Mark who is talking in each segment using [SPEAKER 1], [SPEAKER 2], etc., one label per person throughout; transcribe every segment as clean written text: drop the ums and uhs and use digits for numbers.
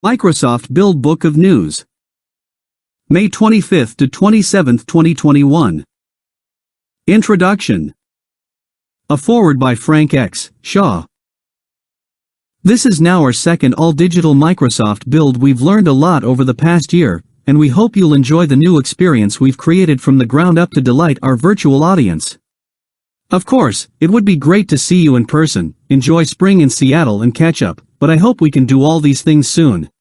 [SPEAKER 1] Microsoft Build Book of News. May 25 to 27, 2021. Introduction. A foreword by Frank X. Shaw. This is now our second all-digital Microsoft build. We've learned a lot over the past year, and we hope you'll enjoy the new experience we've created from the ground up to delight our virtual audience. Of course, it would be great to see you in person, enjoy spring in Seattle and catch up, but I hope we can do all these things soon.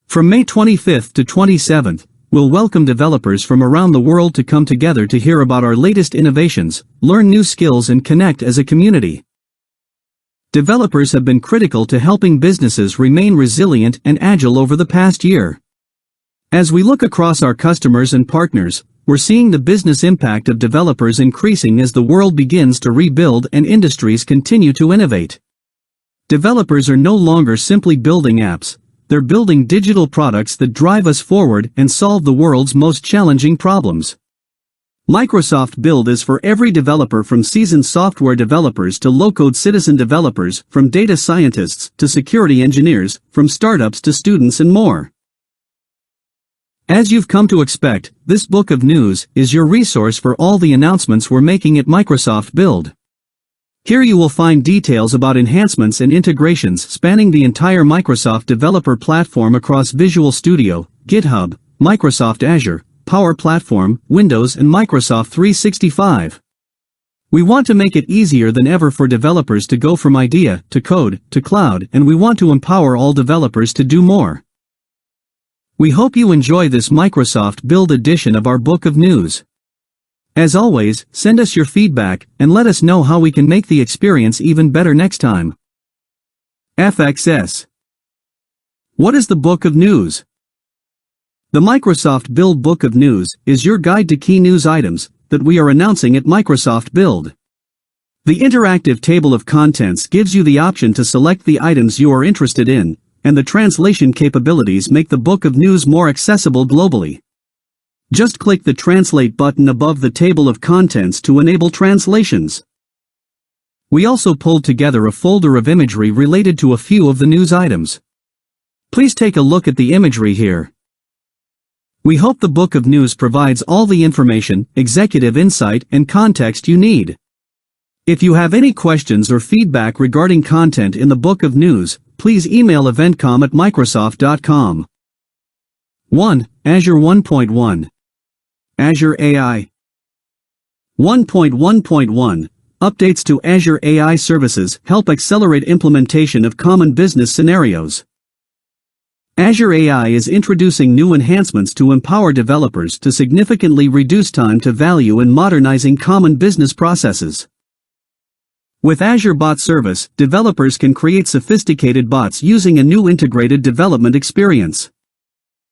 [SPEAKER 1] From May 25th to 27th, we'll welcome developers from around the world to come together to hear about our latest innovations, learn new skills and connect as a community. Developers have been critical to helping businesses remain resilient and agile over the past year. As we look across our customers and partners, we're seeing the business impact of developers increasing as the world begins to rebuild and industries continue to innovate. Developers are no longer simply building apps, they're building digital products that drive us forward and solve the world's most challenging problems. Microsoft Build is for every developer, from seasoned software developers to low-code citizen developers, from data scientists to security engineers, from startups to students and more. As you've come to expect, this book of news is your resource for all the announcements we're making at Microsoft Build. Here you will find details about enhancements and integrations spanning the entire Microsoft developer platform across Visual Studio, GitHub, Microsoft Azure, Power Platform, Windows and Microsoft 365. We want to make it easier than ever for developers to go from idea to code to cloud, and we want to empower all developers to do more. We hope you enjoy this Microsoft Build edition of our book of news. As always, send us your feedback and let us know how we can make the experience even better next time. FXS. What is the book of news? The Microsoft Build Book of News is your guide to key news items that we are announcing at Microsoft Build. The interactive table of contents gives you the option to select the items you are interested in, and the translation capabilities make the book of news more accessible globally. Just click the Translate button above the table of contents to enable translations. We also pulled together a folder of imagery related to a few of the news items. Please take a look at the imagery here. We hope the book of news provides all the information, executive insight, and context you need. If you have any questions or feedback regarding content in the book of news, please email eventcom@microsoft.com. 1. Azure 1.1. Azure AI. 1.1.1. Updates to Azure AI services help accelerate implementation of common business scenarios. Azure AI is introducing new enhancements to empower developers to significantly reduce time to value in modernizing common business processes. With Azure Bot Service, developers can create sophisticated bots using a new integrated development experience.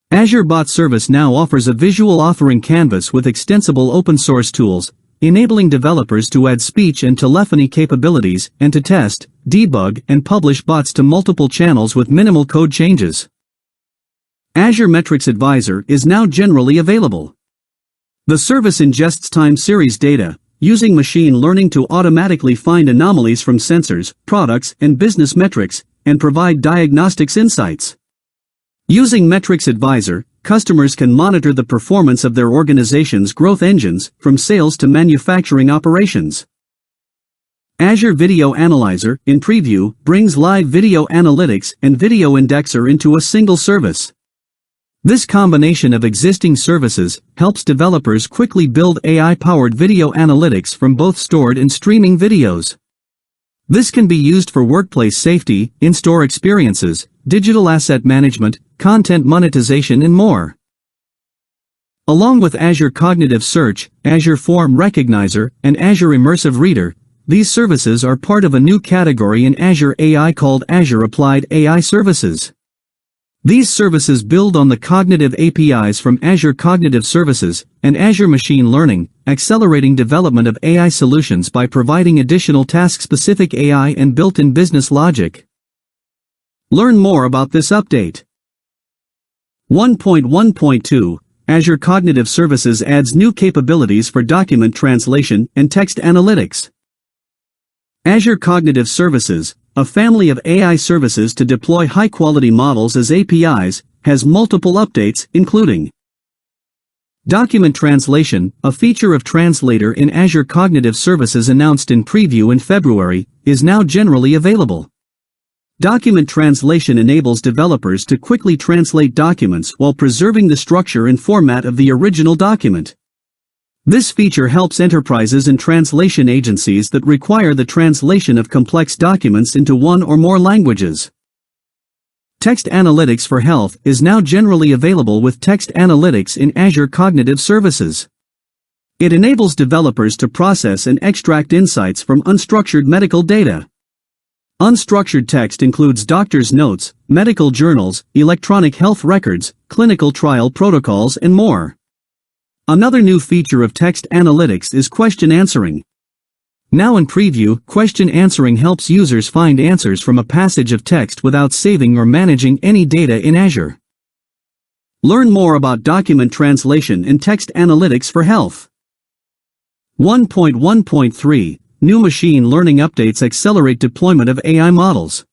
[SPEAKER 1] Azure Bot Service now offers a visual authoring canvas with extensible open-source tools, enabling developers to add speech and telephony capabilities and to test, debug, and publish bots to multiple channels with minimal code changes. Azure Metrics Advisor is now generally available. The service ingests time series data, using machine learning to automatically find anomalies from sensors, products, and business metrics, and provide diagnostics insights. Using Metrics Advisor, customers can monitor the performance of their organization's growth engines, from sales to manufacturing operations. Azure Video Analyzer, in preview, brings live video analytics and video indexer into a single service. This combination of existing services helps developers quickly build AI-powered video analytics from both stored and streaming videos. This can be used for workplace safety, in-store experiences, digital asset management, content monetization and more. Along with Azure Cognitive Search, Azure Form Recognizer, and Azure Immersive Reader, these services are part of a new category in Azure AI called Azure Applied AI Services. These services build on the cognitive APIs from Azure Cognitive Services and Azure Machine Learning, accelerating development of AI solutions by providing additional task-specific AI and built-in business logic. Learn more about this update. 1.1.2. Azure Cognitive Services adds new capabilities for document translation and text analytics. Azure Cognitive Services, a family of AI services to deploy high-quality models as APIs, has multiple updates, including Document Translation, a feature of Translator in Azure Cognitive Services announced in preview in February, is now generally available. Document translation enables developers to quickly translate documents while preserving the structure and format of the original document. This feature helps enterprises and translation agencies that require the translation of complex documents into one or more languages. Text Analytics for Health is now generally available with Text Analytics in Azure Cognitive Services. It enables developers to process and extract insights from unstructured medical data. Unstructured text includes doctor's notes, medical journals, electronic health records, clinical trial protocols, and more. Another new feature of Text Analytics is question answering. Now in preview, question answering helps users find answers from a passage of text without saving or managing any data in Azure. Learn more about document translation and Text Analytics for Health. 1.1.3 New machine learning updates accelerate deployment of AI models.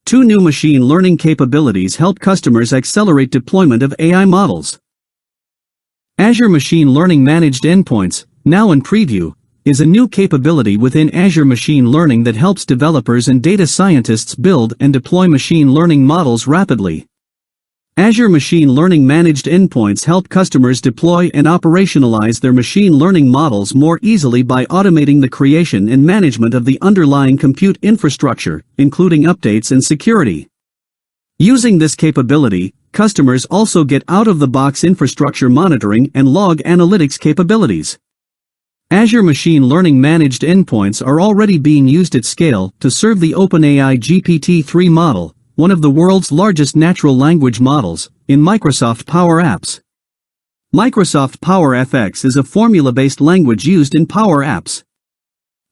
[SPEAKER 1] 2 new machine learning capabilities help customers accelerate deployment of AI models. Azure Machine Learning Managed Endpoints, now in preview, is a new capability within Azure Machine Learning that helps developers and data scientists build and deploy machine learning models rapidly. Azure Machine Learning Managed Endpoints help customers deploy and operationalize their machine learning models more easily by automating the creation and management of the underlying compute infrastructure, including updates and security. Using this capability, customers also get out-of-the-box infrastructure monitoring and log analytics capabilities. Azure Machine Learning Managed Endpoints are already being used at scale to serve the OpenAI GPT-3 model, one of the world's largest natural language models, in Microsoft Powerapps. Microsoft PowerFX is a formula-based language used in Powerapps.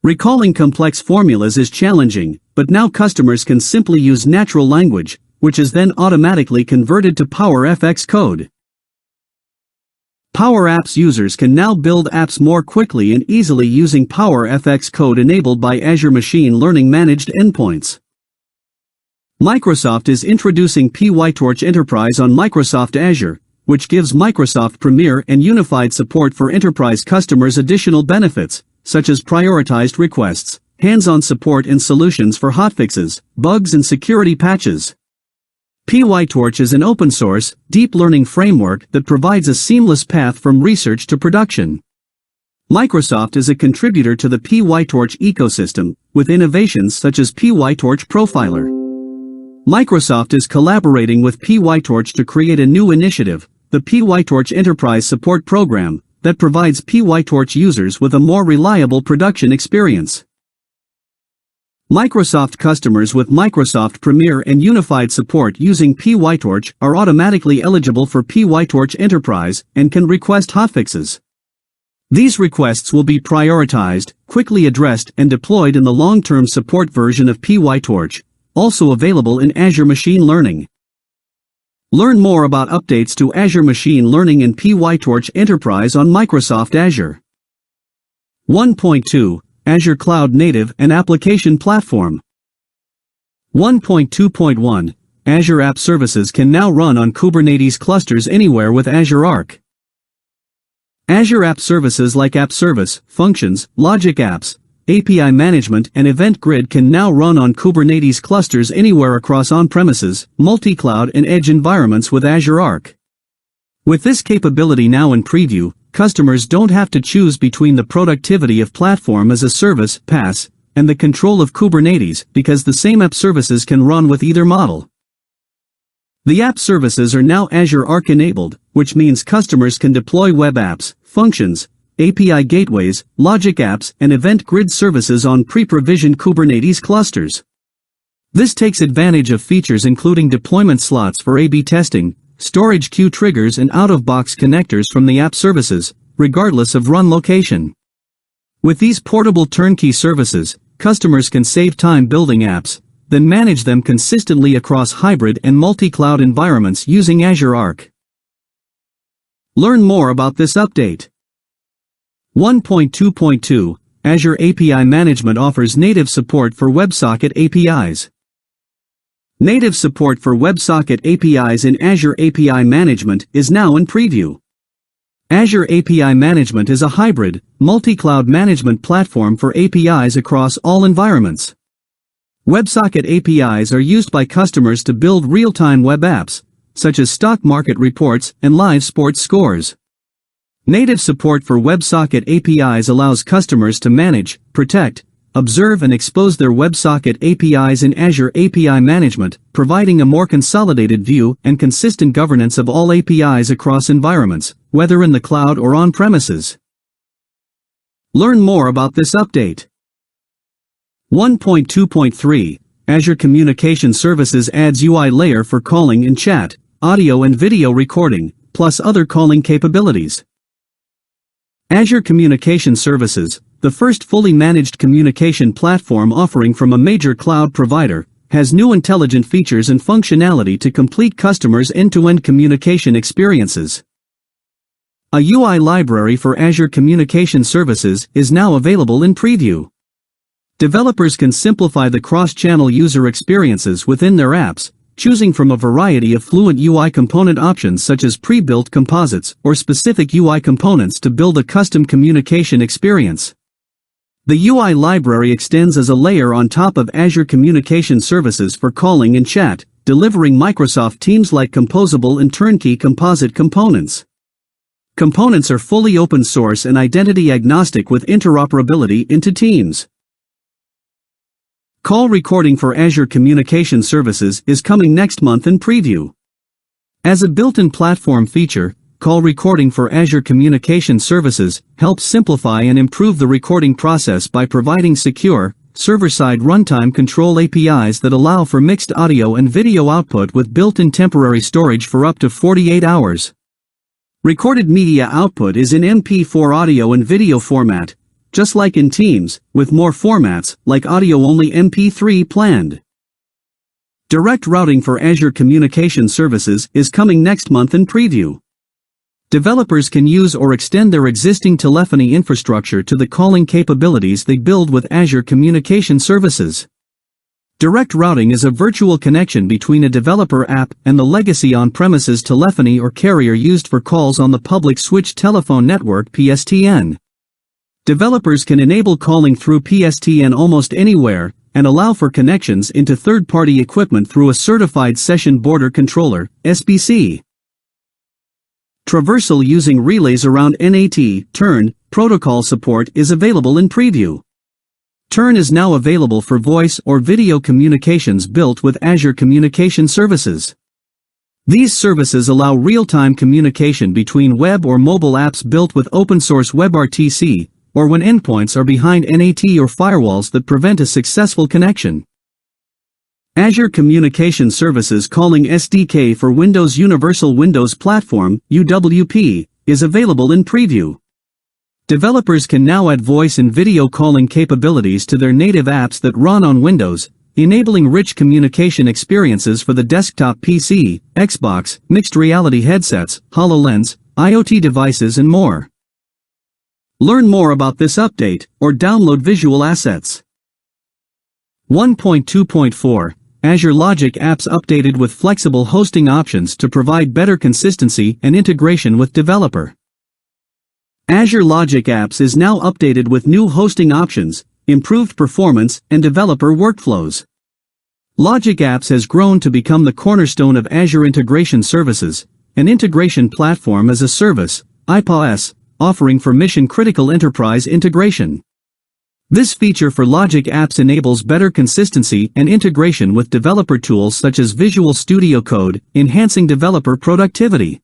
[SPEAKER 1] Recalling complex formulas is challenging, but now customers can simply use natural language, which is then automatically converted to PowerFX code. Powerapps users can now build apps more quickly and easily using PowerFX code enabled by Azure Machine Learning Managed Endpoints. Microsoft is introducing PyTorch Enterprise on Microsoft Azure, which gives Microsoft Premier and Unified support for enterprise customers additional benefits, such as prioritized requests, hands-on support and solutions for hotfixes, bugs and security patches. PyTorch is an open-source, deep learning framework that provides a seamless path from research to production. Microsoft is a contributor to the PyTorch ecosystem, with innovations such as PyTorch Profiler. Microsoft is collaborating with PyTorch to create a new initiative, the PyTorch Enterprise Support Program, that provides PyTorch users with a more reliable production experience. Microsoft customers with Microsoft Premier and Unified support using PyTorch are automatically eligible for PyTorch Enterprise and can request hotfixes. These requests will be prioritized, quickly addressed and deployed in the long-term support version of PyTorch, also available in Azure Machine Learning. Learn more about updates to Azure Machine Learning and PyTorch Enterprise on Microsoft Azure. 1.2 Azure Cloud Native and Application Platform. 1.2.1 Azure App Services can now run on Kubernetes clusters anywhere with Azure Arc. Azure App Services like App Service, Functions, Logic Apps, API Management and Event Grid can now run on Kubernetes clusters anywhere across on-premises, multi-cloud and edge environments with Azure Arc. With this capability now in preview, customers don't have to choose between the productivity of Platform as a Service (PaaS) and the control of Kubernetes because the same app services can run with either model. The app services are now Azure Arc enabled, which means customers can deploy web apps, functions, API gateways, logic apps and event grid services on pre-provisioned Kubernetes clusters. This takes advantage of features including deployment slots for A/B testing, storage queue triggers and out-of-box connectors from the app services, regardless of run location. With these portable turnkey services, customers can save time building apps, then manage them consistently across hybrid and multi-cloud environments using Azure Arc. Learn more about this update. 1.2.2 Azure API Management offers native support for Websocket APIs. Native support for Websocket APIs in Azure API Management is now in preview. Azure API Management is a hybrid, multi-cloud management platform for APIs across all environments. Websocket APIs are used by customers to build real-time web apps, such as stock market reports and live sports scores. Native support for WebSocket APIs allows customers to manage, protect, observe and expose their WebSocket APIs in Azure API Management, providing a more consolidated view and consistent governance of all APIs across environments, whether in the cloud or on-premises. Learn more about this update. 1.2.3 Azure Communication Services adds UI layer for calling and chat, audio and video recording, plus other calling capabilities. Azure Communication Services, the first fully managed communication platform offering from a major cloud provider, has new intelligent features and functionality to complete customers' end-to-end communication experiences. A UI library for Azure Communication Services is now available in preview. Developers can simplify the cross-channel user experiences within their apps, choosing from a variety of fluent UI component options such as pre-built composites or specific UI components to build a custom communication experience. The UI library extends as a layer on top of Azure Communication Services for calling and chat, delivering Microsoft Teams-like composable and turnkey composite components. Components are fully open source and identity agnostic with interoperability into Teams. Call recording for Azure Communication Services is coming next month in preview. As a built-in platform feature, call recording for Azure Communication Services helps simplify and improve the recording process by providing secure, server-side runtime control APIs that allow for mixed audio and video output with built-in temporary storage for up to 48 hours. Recorded media output is in MP4 audio and video format, just like in Teams, with more formats, like audio-only MP3 planned. Direct routing for Azure Communication Services is coming next month in preview. Developers can use or extend their existing telephony infrastructure to the calling capabilities they build with Azure Communication Services. Direct routing is a virtual connection between a developer app and the legacy on-premises telephony or carrier used for calls on the public switched telephone network PSTN. Developers can enable calling through PSTN almost anywhere, and allow for connections into third-party equipment through a certified session border controller, SBC. Traversal using relays around NAT, turn, protocol support is available in preview. Turn is now available for voice or video communications built with Azure Communication Services. These services allow real-time communication between web or mobile apps built with open-source WebRTC, or when endpoints are behind NAT or firewalls that prevent a successful connection. Azure Communication Services Calling SDK for Windows Universal Windows Platform, UWP, is available in preview. Developers can now add voice and video calling capabilities to their native apps that run on Windows, enabling rich communication experiences for the desktop PC, Xbox, mixed reality headsets, HoloLens, IoT devices and more. Learn more about this update, or download visual assets. 1.2.4 Azure Logic Apps updated with flexible hosting options to provide better consistency and integration with developer. Azure Logic Apps is now updated with new hosting options, improved performance, and developer workflows. Logic Apps has grown to become the cornerstone of Azure Integration Services, an integration platform as a service, IPaaS, offering for mission-critical enterprise integration. This feature for Logic Apps enables better consistency and integration with developer tools such as Visual Studio Code, enhancing developer productivity.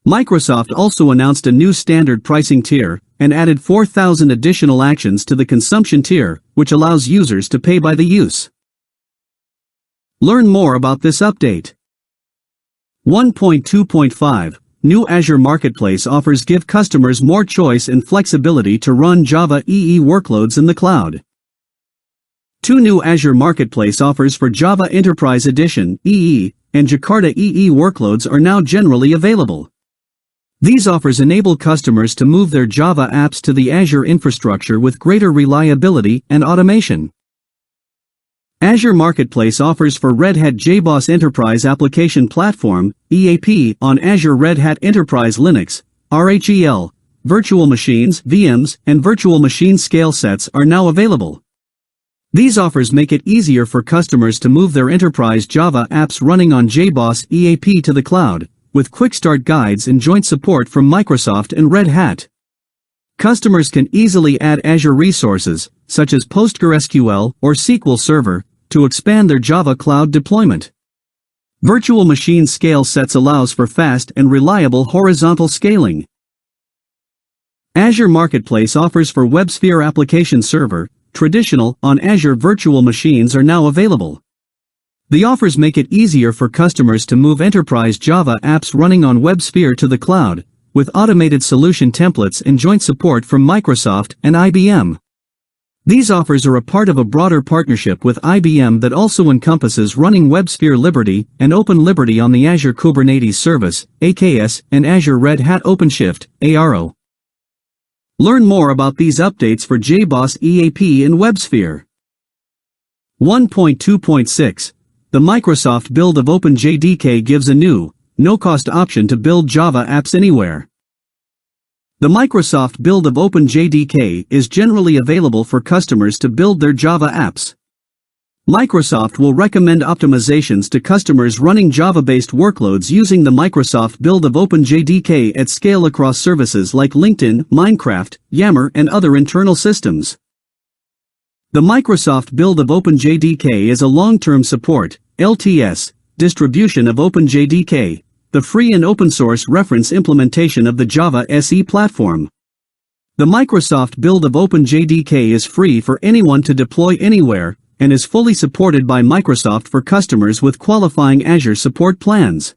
[SPEAKER 1] Microsoft also announced a new standard pricing tier, and added 4,000 additional actions to the consumption tier, which allows users to pay by the use. Learn more about this update. 1.2.5 New Azure Marketplace offers give customers more choice and flexibility to run Java EE workloads in the cloud. Two new Azure Marketplace offers for Java Enterprise Edition EE and Jakarta EE workloads are now generally available. These offers enable customers to move their Java apps to the Azure infrastructure with greater reliability and automation. Azure Marketplace offers for Red Hat JBoss Enterprise Application Platform, EAP, on Azure Red Hat Enterprise Linux, RHEL, virtual machines, VMs, and virtual machine scale sets are now available. These offers make it easier for customers to move their enterprise Java apps running on JBoss EAP to the cloud, with quick start guides and joint support from Microsoft and Red Hat. Customers can easily add Azure resources, such as PostgreSQL or SQL Server, to expand their Java cloud deployment. Virtual machine scale sets allows for fast and reliable horizontal scaling. Azure Marketplace offers for WebSphere Application Server, traditional, on Azure virtual machines are now available. The offers make it easier for customers to move enterprise Java apps running on WebSphere to the cloud, with automated solution templates and joint support from Microsoft and IBM. These offers are a part of a broader partnership with IBM that also encompasses running WebSphere Liberty and Open Liberty on the Azure Kubernetes Service, AKS, and Azure Red Hat OpenShift, ARO. Learn more about these updates for JBoss EAP in WebSphere. 1.2.6. The Microsoft build of OpenJDK gives a new, no-cost option to build Java apps anywhere. The Microsoft build of OpenJDK is generally available for customers to build their Java apps. Microsoft will recommend optimizations to customers running Java-based workloads using the Microsoft build of OpenJDK at scale across services like LinkedIn, Minecraft, Yammer, and other internal systems. The Microsoft build of OpenJDK is a long-term support, LTS, distribution of OpenJDK, the free and open-source reference implementation of the Java SE platform. The Microsoft build of OpenJDK is free for anyone to deploy anywhere, and is fully supported by Microsoft for customers with qualifying Azure support plans.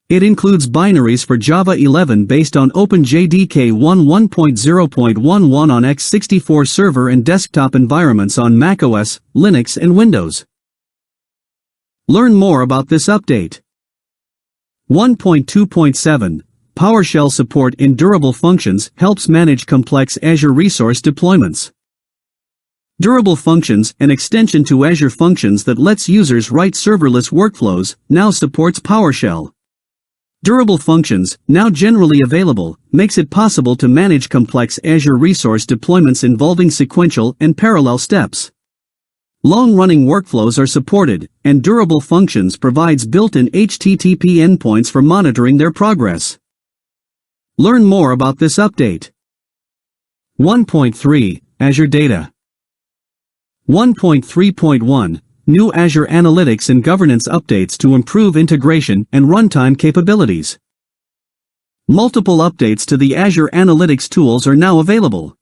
[SPEAKER 1] It includes binaries for Java 11 based on OpenJDK 1.0.11 on x64 server and desktop environments on macOS, Linux, and Windows. Learn more about this update. 1.2.7. PowerShell support in durable functions helps manage complex Azure resource deployments. Durable Functions, an extension to Azure Functions that lets users write serverless workflows, now supports PowerShell. Durable Functions, now generally available, makes it possible to manage complex Azure resource deployments involving sequential and parallel steps. Long-running workflows are supported, and Durable Functions provides built-in HTTP endpoints for monitoring their progress. Learn more about this update. 1.3. Azure Data. 1.3.1. New Azure Analytics and Governance updates to improve integration and runtime capabilities. Multiple updates to the Azure Analytics tools are now available.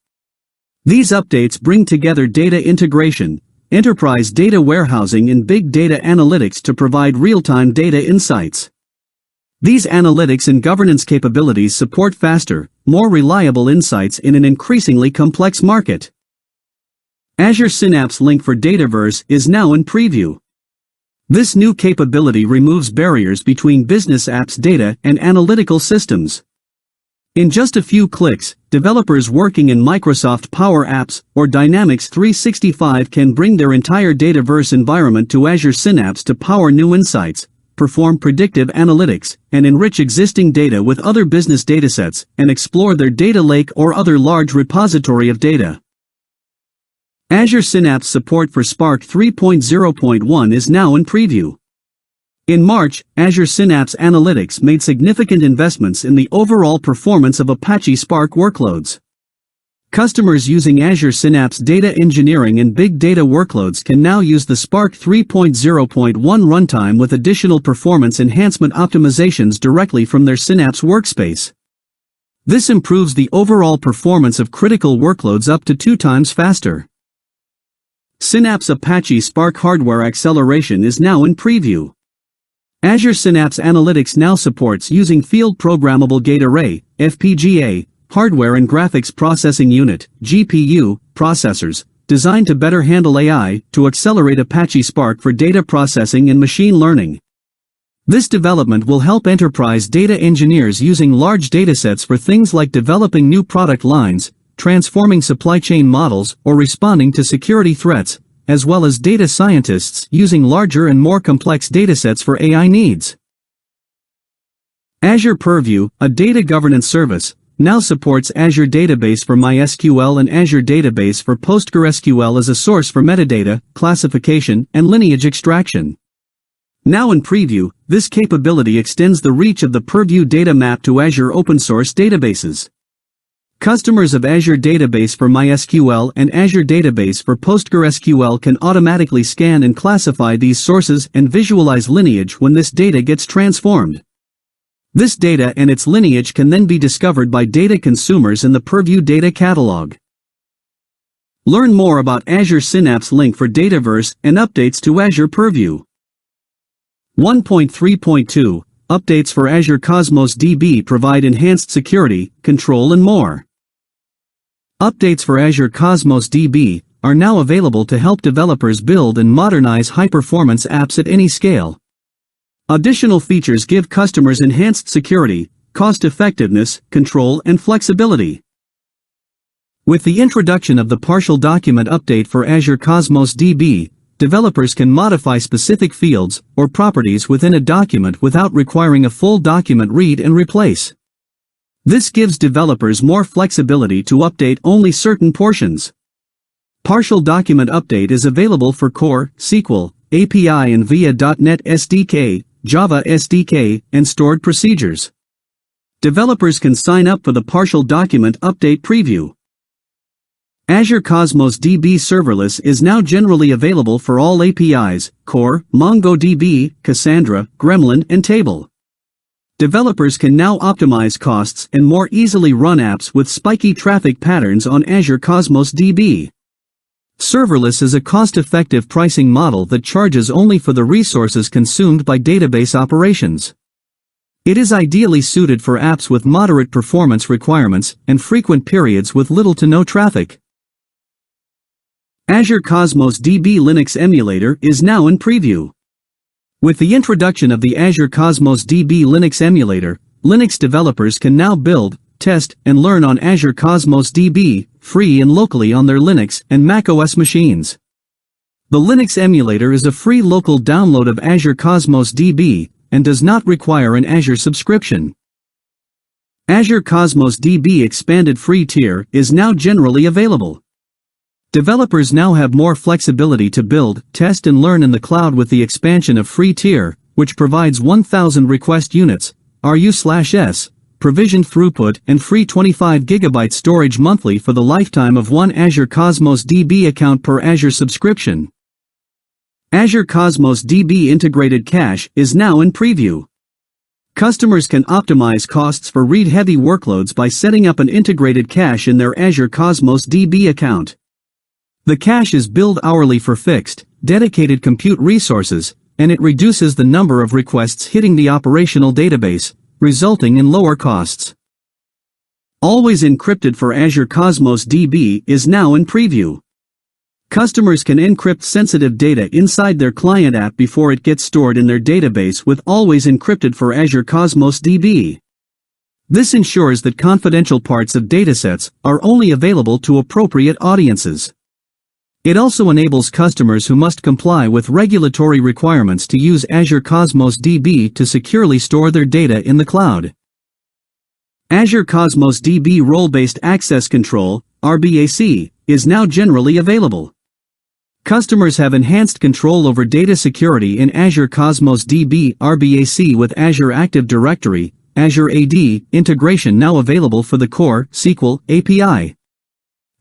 [SPEAKER 1] These updates bring together data integration, enterprise data warehousing, and big data analytics to provide real-time data insights. These analytics and governance capabilities support faster, more reliable insights in an increasingly complex market. Azure Synapse Link for Dataverse is now in preview. This new capability removes barriers between business apps data and analytical systems. In just a few clicks, developers working in Microsoft Powerapps or Dynamics 365 can bring their entire Dataverse environment to Azure Synapse to power new insights, perform predictive analytics, and enrich existing data with other business datasets, and explore their data lake or other large repository of data. Azure Synapse support for Spark 3.0.1 is now in preview. In March, Azure Synapse Analytics made significant investments in the overall performance of Apache Spark workloads. Customers using Azure Synapse Data Engineering and Big Data workloads can now use the Spark 3.0.1 runtime with additional performance enhancement optimizations directly from their Synapse workspace. This improves the overall performance of critical workloads up to 2 times faster. Synapse Apache Spark Hardware Acceleration is now in preview. Azure Synapse Analytics now supports using Field Programmable Gate Array, FPGA, Hardware and Graphics Processing Unit, GPU, processors, designed to better handle AI, to accelerate Apache Spark for data processing and machine learning. This development will help enterprise data engineers using large datasets for things like developing new product lines, transforming supply chain models, or responding to security threats, as well as data scientists using larger and more complex datasets for AI needs. Azure Purview, a data governance service, now supports Azure Database for MySQL and Azure Database for PostgreSQL as a source for metadata, classification, and lineage extraction. Now in preview, this capability extends the reach of the Purview data map to Azure open-source databases. Customers of Azure Database for MySQL and Azure Database for PostgreSQL can automatically scan and classify these sources and visualize lineage when this data gets transformed. This data and its lineage can then be discovered by data consumers in the Purview data catalog. Learn more about Azure Synapse link for Dataverse and updates to Azure Purview. 1.3.2 Updates for Azure Cosmos DB provide enhanced security, control and more. Updates for Azure Cosmos DB are now available to help developers build and modernize high-performance apps at any scale. Additional features give customers enhanced security, cost-effectiveness, control and flexibility. With the introduction of the partial document update for Azure Cosmos DB, developers can modify specific fields or properties within a document without requiring a full document read and replace. This gives developers more flexibility to update only certain portions. Partial document update is available for Core, SQL, API and via .NET SDK, Java SDK, and stored procedures. Developers can sign up for the partial document update preview. Azure Cosmos DB Serverless is now generally available for all APIs, Core, MongoDB, Cassandra, Gremlin, and Table. Developers can now optimize costs and more easily run apps with spiky traffic patterns on Azure Cosmos DB. Serverless is a cost-effective pricing model that charges only for the resources consumed by database operations. It is ideally suited for apps with moderate performance requirements and frequent periods with little to no traffic. Azure Cosmos DB Linux emulator is now in preview. With the introduction of the Azure Cosmos DB Linux emulator, Linux developers can now build, test, and learn on Azure Cosmos DB, free and locally on their Linux and macOS machines. The Linux emulator is a free local download of Azure Cosmos DB, and does not require an Azure subscription. Azure Cosmos DB Expanded Free Tier is now generally available. Developers now have more flexibility to build, test and learn in the cloud with the expansion of Free Tier, which provides 1000 request units, RU/S, provisioned throughput and free 25 GB storage monthly for the lifetime of one Azure Cosmos DB account per Azure subscription. Azure Cosmos DB Integrated Cache is now in preview. Customers can optimize costs for read-heavy workloads by setting up an integrated cache in their Azure Cosmos DB account. The cache is billed hourly for fixed, dedicated compute resources, and it reduces the number of requests hitting the operational database, resulting in lower costs. Always Encrypted for Azure Cosmos DB is now in preview. Customers can encrypt sensitive data inside their client app before it gets stored in their database with Always Encrypted for Azure Cosmos DB. This ensures that confidential parts of datasets are only available to appropriate audiences. It also enables customers who must comply with regulatory requirements to use Azure Cosmos DB to securely store their data in the cloud. Azure Cosmos DB Role-Based Access Control, RBAC, is now generally available. Customers have enhanced control over data security in Azure Cosmos DB RBAC with Azure Active Directory, Azure AD, integration now available for the Core, SQL, API.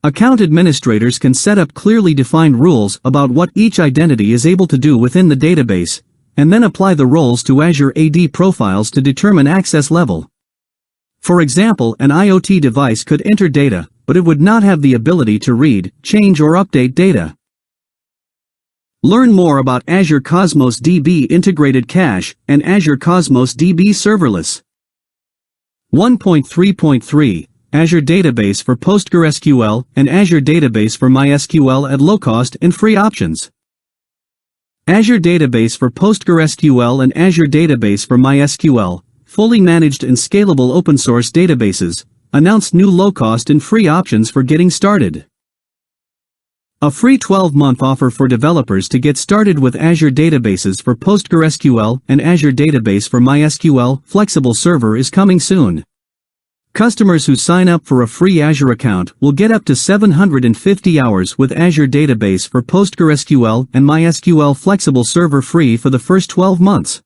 [SPEAKER 1] Account administrators can set up clearly defined rules about what each identity is able to do within the database, and then apply the roles to Azure AD profiles to determine access level. For example, an IoT device could enter data, but it would not have the ability to read, change or update data. Learn more about Azure Cosmos DB Integrated Cache and Azure Cosmos DB Serverless. 1.3.3 Azure Database for PostgreSQL and Azure Database for MySQL at low cost and free options. Azure Database for PostgreSQL and Azure Database for MySQL, fully managed and scalable open-source databases, announced new low-cost and free options for getting started. A free 12-month offer for developers to get started with Azure Databases for PostgreSQL and Azure Database for MySQL Flexible Server is coming soon. Customers who sign up for a free Azure account will get up to 750 hours with Azure Database for PostgreSQL and MySQL Flexible Server free for the first 12 months.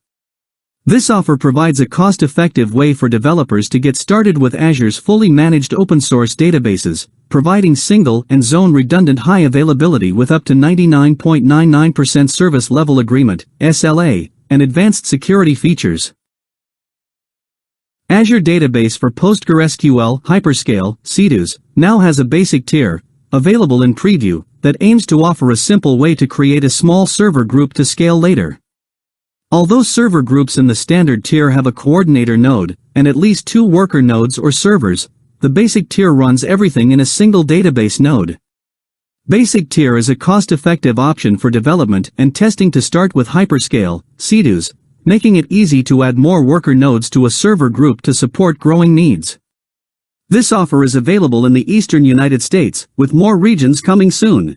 [SPEAKER 1] This offer provides a cost-effective way for developers to get started with Azure's fully managed open-source databases, providing single and zone redundant high availability with up to 99.99% service level agreement (SLA) and advanced security features. Azure Database for PostgreSQL Hyperscale (CDUs) now has a basic tier, available in preview, that aims to offer a simple way to create a small server group to scale later. Although server groups in the standard tier have a coordinator node, and at least 2 worker nodes or servers, the basic tier runs everything in a single database node. Basic tier is a cost-effective option for development and testing to start with hyperscale (CDUs), making it easy to add more worker nodes to a server group to support growing needs. This offer is available in the eastern United States, with more regions coming soon.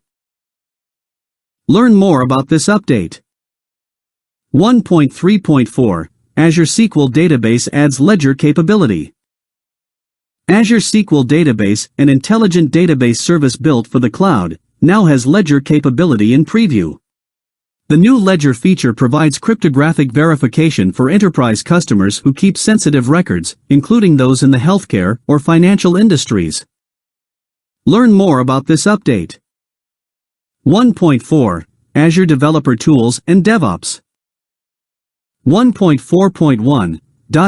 [SPEAKER 1] Learn more about this update. 1.3.4 Azure SQL Database adds ledger capability. Azure SQL Database, an intelligent database service built for the cloud, now has ledger capability in preview. The new ledger feature provides cryptographic verification for enterprise customers who keep sensitive records, including those in the healthcare or financial industries. Learn more about this update. 1.4 Azure Developer Tools and DevOps. 1.4.1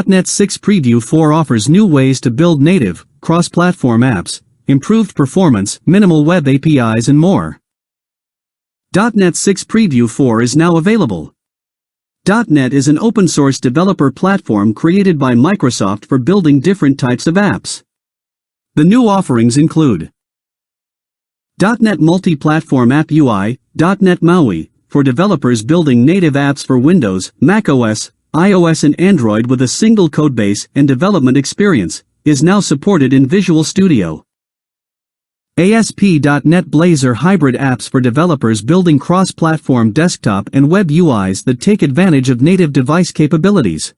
[SPEAKER 1] .NET 6 Preview 4 offers new ways to build native, cross-platform apps, improved performance, minimal web APIs and more. .NET 6 Preview 4 is now available. .NET is an open-source developer platform created by Microsoft for building different types of apps. The new offerings include .NET Multi-Platform App UI, .NET MAUI, for developers building native apps for Windows, macOS, iOS and Android with a single codebase and development experience, is now supported in Visual Studio. ASP.NET Blazor hybrid apps for developers building cross-platform desktop and web UIs that take advantage of native device capabilities.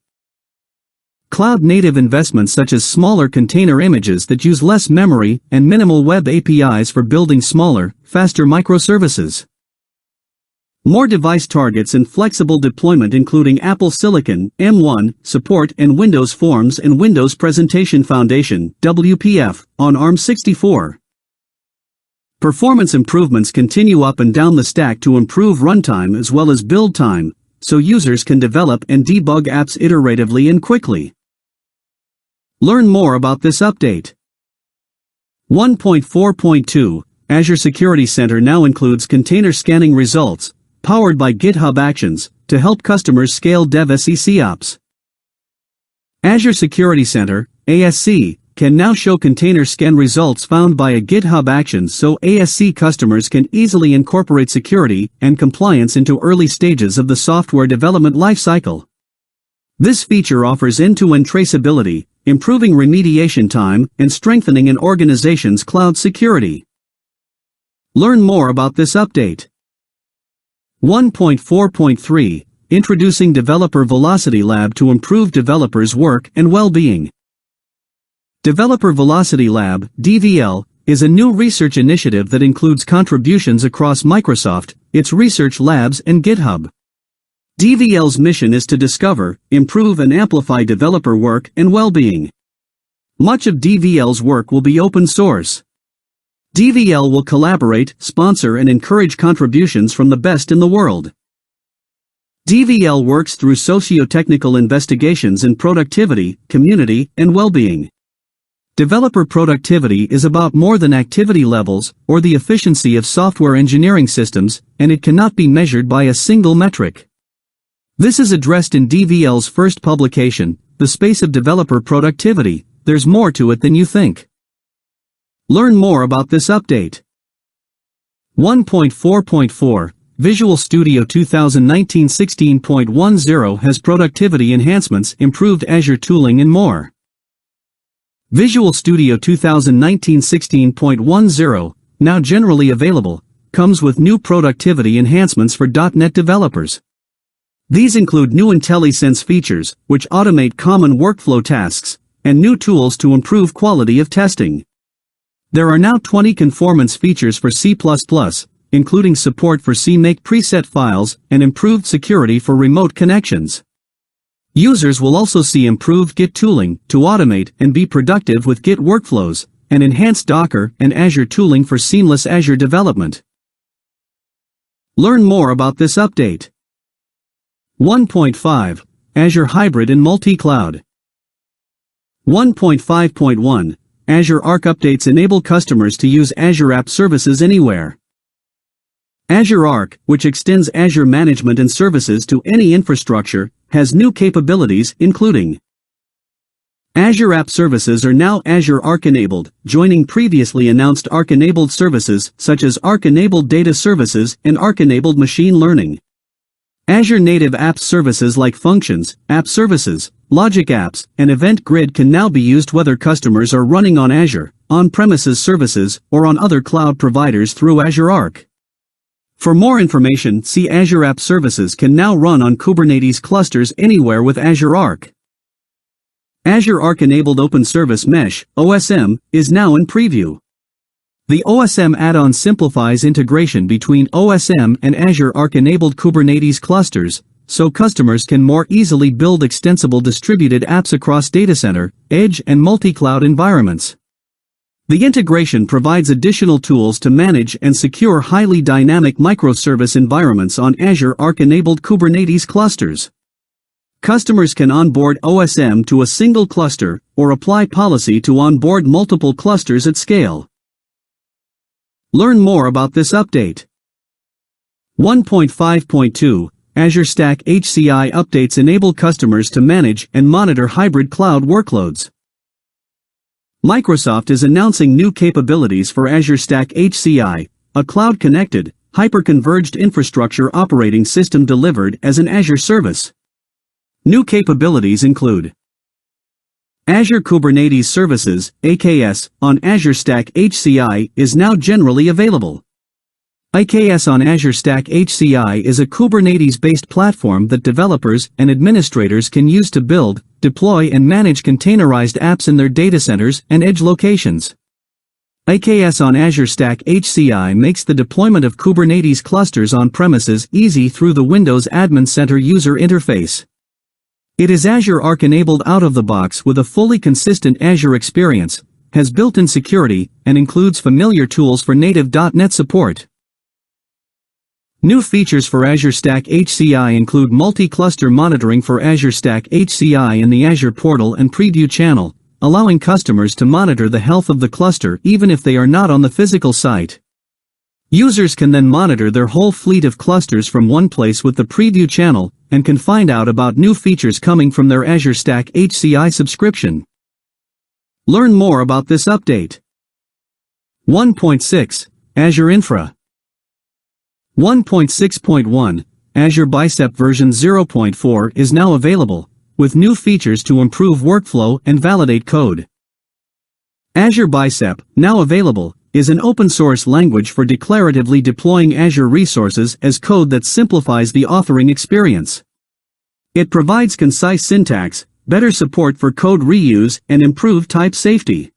[SPEAKER 1] Cloud-native investments such as smaller container images that use less memory and minimal web APIs for building smaller, faster microservices. More device targets and flexible deployment including Apple Silicon, M1, support and Windows Forms and Windows Presentation Foundation, WPF, on ARM64. Performance improvements continue up and down the stack to improve runtime as well as build time, so users can develop and debug apps iteratively and quickly. Learn more about this update. 1.4.2 Azure Security Center now includes container scanning results, powered by GitHub Actions, to help customers scale DevSecOps. Azure Security Center, ASC, can now show container scan results found by a GitHub Actions so ASC customers can easily incorporate security and compliance into early stages of the software development lifecycle. This feature offers end-to-end traceability, improving remediation time and strengthening an organization's cloud security. Learn more about this update. 1.4.3 Introducing Developer Velocity Lab to improve developers' work and well-being. Developer Velocity Lab, DVL, is a new research initiative that includes contributions across Microsoft, its research labs and GitHub. DVL's mission is to discover, improve and amplify developer work and well-being. Much of DVL's work will be open source. DVL will collaborate, sponsor and encourage contributions from the best in the world. DVL works through socio-technical investigations in productivity, community, and well-being. Developer productivity is about more than activity levels or the efficiency of software engineering systems, and it cannot be measured by a single metric. This is addressed in DVL's first publication, The Space of Developer Productivity. There's more to it than you think. Learn more about this update. 1.4.4 Visual Studio 2019 16.10 has productivity enhancements, improved Azure tooling and more. Visual Studio 2019 16.10, now generally available, comes with new productivity enhancements for .NET developers. These include new IntelliSense features, which automate common workflow tasks, and new tools to improve quality of testing. There are now 20 conformance features for C++, including support for CMake preset files and improved security for remote connections. Users will also see improved Git tooling to automate and be productive with Git workflows, and enhanced Docker and Azure tooling for seamless Azure development. Learn more about this update. 1.5. Azure Hybrid and Multi-Cloud. 1.5.1. Azure Arc updates enable customers to use Azure App Services anywhere. Azure Arc, which extends Azure management and services to any infrastructure, has new capabilities including Azure App Services are now Azure Arc enabled, joining previously announced Arc enabled services such as Arc enabled data services and Arc enabled machine learning. Azure native app services like Functions, App Services, Logic Apps, and Event Grid can now be used whether customers are running on Azure, on-premises services, or on other cloud providers through Azure Arc. For more information, see Azure App Services can now run on Kubernetes clusters anywhere with Azure Arc. Azure Arc-enabled Open Service Mesh, OSM, is now in preview. The OSM add-on simplifies integration between OSM and Azure Arc-enabled Kubernetes clusters, so customers can more easily build extensible distributed apps across data center, edge, and multi-cloud environments. The integration provides additional tools to manage and secure highly dynamic microservice environments on Azure Arc-enabled Kubernetes clusters. Customers can onboard OSM to a single cluster, or apply policy to onboard multiple clusters at scale. Learn more about this update. 1.5.2. Azure Stack Hci updates enable customers to manage and monitor hybrid cloud workloads. Microsoft is announcing new capabilities for Azure Stack Hci, a cloud-connected, hyper-converged infrastructure operating system delivered as an Azure service. New capabilities include Azure Kubernetes Services, AKS, on Azure Stack Hci is now generally available. AKS on Azure Stack Hci is a Kubernetes-based platform that developers and administrators can use to build, deploy and manage containerized apps in their data centers and edge locations. AKS on Azure Stack Hci makes the deployment of Kubernetes clusters on premises easy through the Windows Admin Center user interface. It is Azure Arc enabled out of the box with a fully consistent Azure experience, has built-in security, and includes familiar tools for native .NET support. New features for Azure Stack Hci include multi-cluster monitoring for Azure Stack Hci in the Azure portal and preview channel, allowing customers to monitor the health of the cluster even if they are not on the physical site. Users can then monitor their whole fleet of clusters from one place with the preview channel, and can find out about new features coming from their Azure Stack Hci subscription. Learn more about this update. 1.6. Azure Infra. 1.6.1, Azure Bicep version 0.4 is now available, with new features to improve workflow and validate code. Azure Bicep, now available, is an open-source language for declaratively deploying Azure resources as code that simplifies the authoring experience. It provides concise syntax, better support for code reuse, and improved type safety.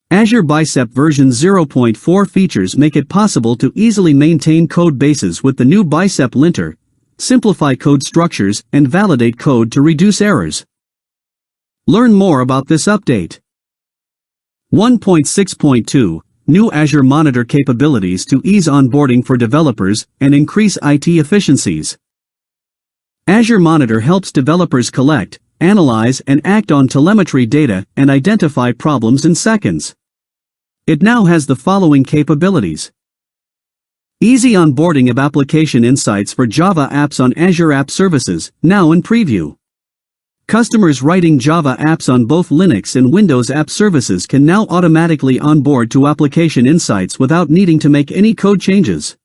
[SPEAKER 1] Azure Bicep version 0.4 features make it possible to easily maintain code bases with the new Bicep linter, simplify code structures, and validate code to reduce errors. Learn more about this update. 1.6.2. New Azure Monitor capabilities to ease onboarding for developers and increase IT efficiencies. Azure Monitor helps developers collect, analyze and act on telemetry data and identify problems in seconds. It now has the following capabilities. Easy onboarding of application insights for Java apps on Azure App Services, now in preview. Customers writing Java apps on both Linux and Windows App Services can now automatically onboard to application insights without needing to make any code changes.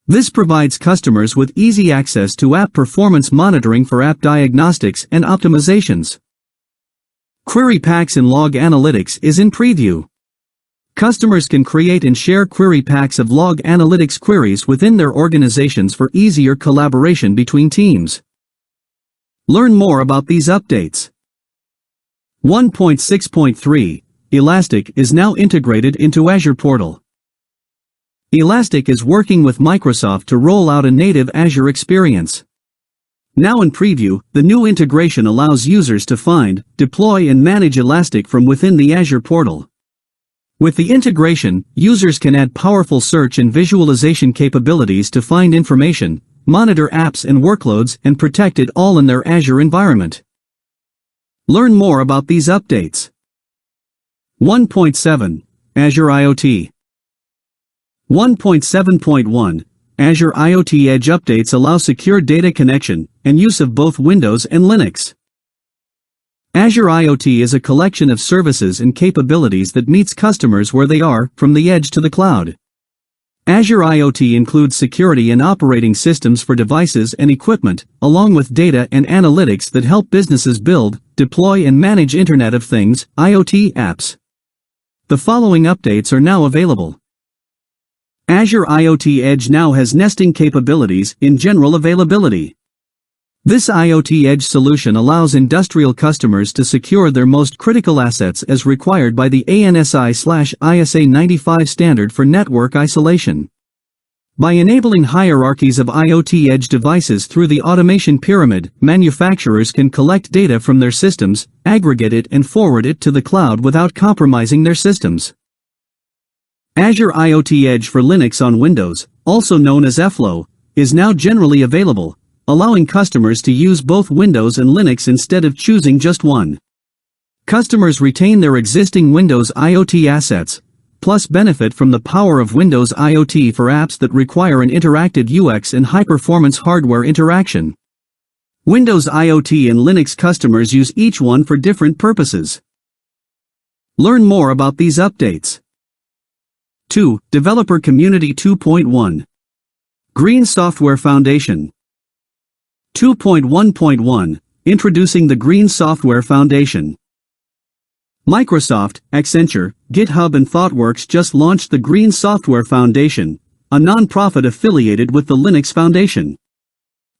[SPEAKER 1] This provides customers with easy access to app performance monitoring for app diagnostics and optimizations. Query packs and log analytics is in preview. Customers can create and share query packs of log analytics queries within their organizations for easier collaboration between teams. Learn more about these updates. 1.6.3 Elastic is now integrated into Azure Portal. Elastic is working with Microsoft to roll out a native Azure experience. Now in preview, the new integration allows users to find, deploy and manage Elastic from within the Azure portal. With the integration, users can add powerful search and visualization capabilities to find information, monitor apps and workloads, and protect it all in their Azure environment. Learn more about these updates. 1.7 Azure IoT. 1.7.1 Azure IoT Edge updates allow secure data connection and use of both Windows and Linux. Azure IoT is a collection of services and capabilities that meets customers where they are, from the edge to the cloud. Azure IoT includes security and operating systems for devices and equipment, along with data and analytics that help businesses build, deploy and manage Internet of Things, IoT apps. The following updates are now available. Azure IoT Edge now has nesting capabilities in general availability. This IoT Edge solution allows industrial customers to secure their most critical assets as required by the ANSI/ISA 95 standard for network isolation. By enabling hierarchies of IoT Edge devices through the automation pyramid, manufacturers can collect data from their systems, aggregate it and forward it to the cloud without compromising their systems. Azure IoT Edge for Linux on Windows, also known as EFLOW, is now generally available, allowing customers to use both Windows and Linux instead of choosing just one. Customers retain their existing Windows IoT assets, plus benefit from the power of Windows IoT for apps that require an interactive UX and high-performance hardware interaction. Windows IoT and Linux customers use each one for different purposes. Learn more about these updates. 2. Developer Community 2.1. Green Software Foundation. 2.1.1 Introducing the Green Software Foundation. Microsoft, Accenture, GitHub and ThoughtWorks just launched the Green Software Foundation, a non-profit affiliated with the Linux Foundation.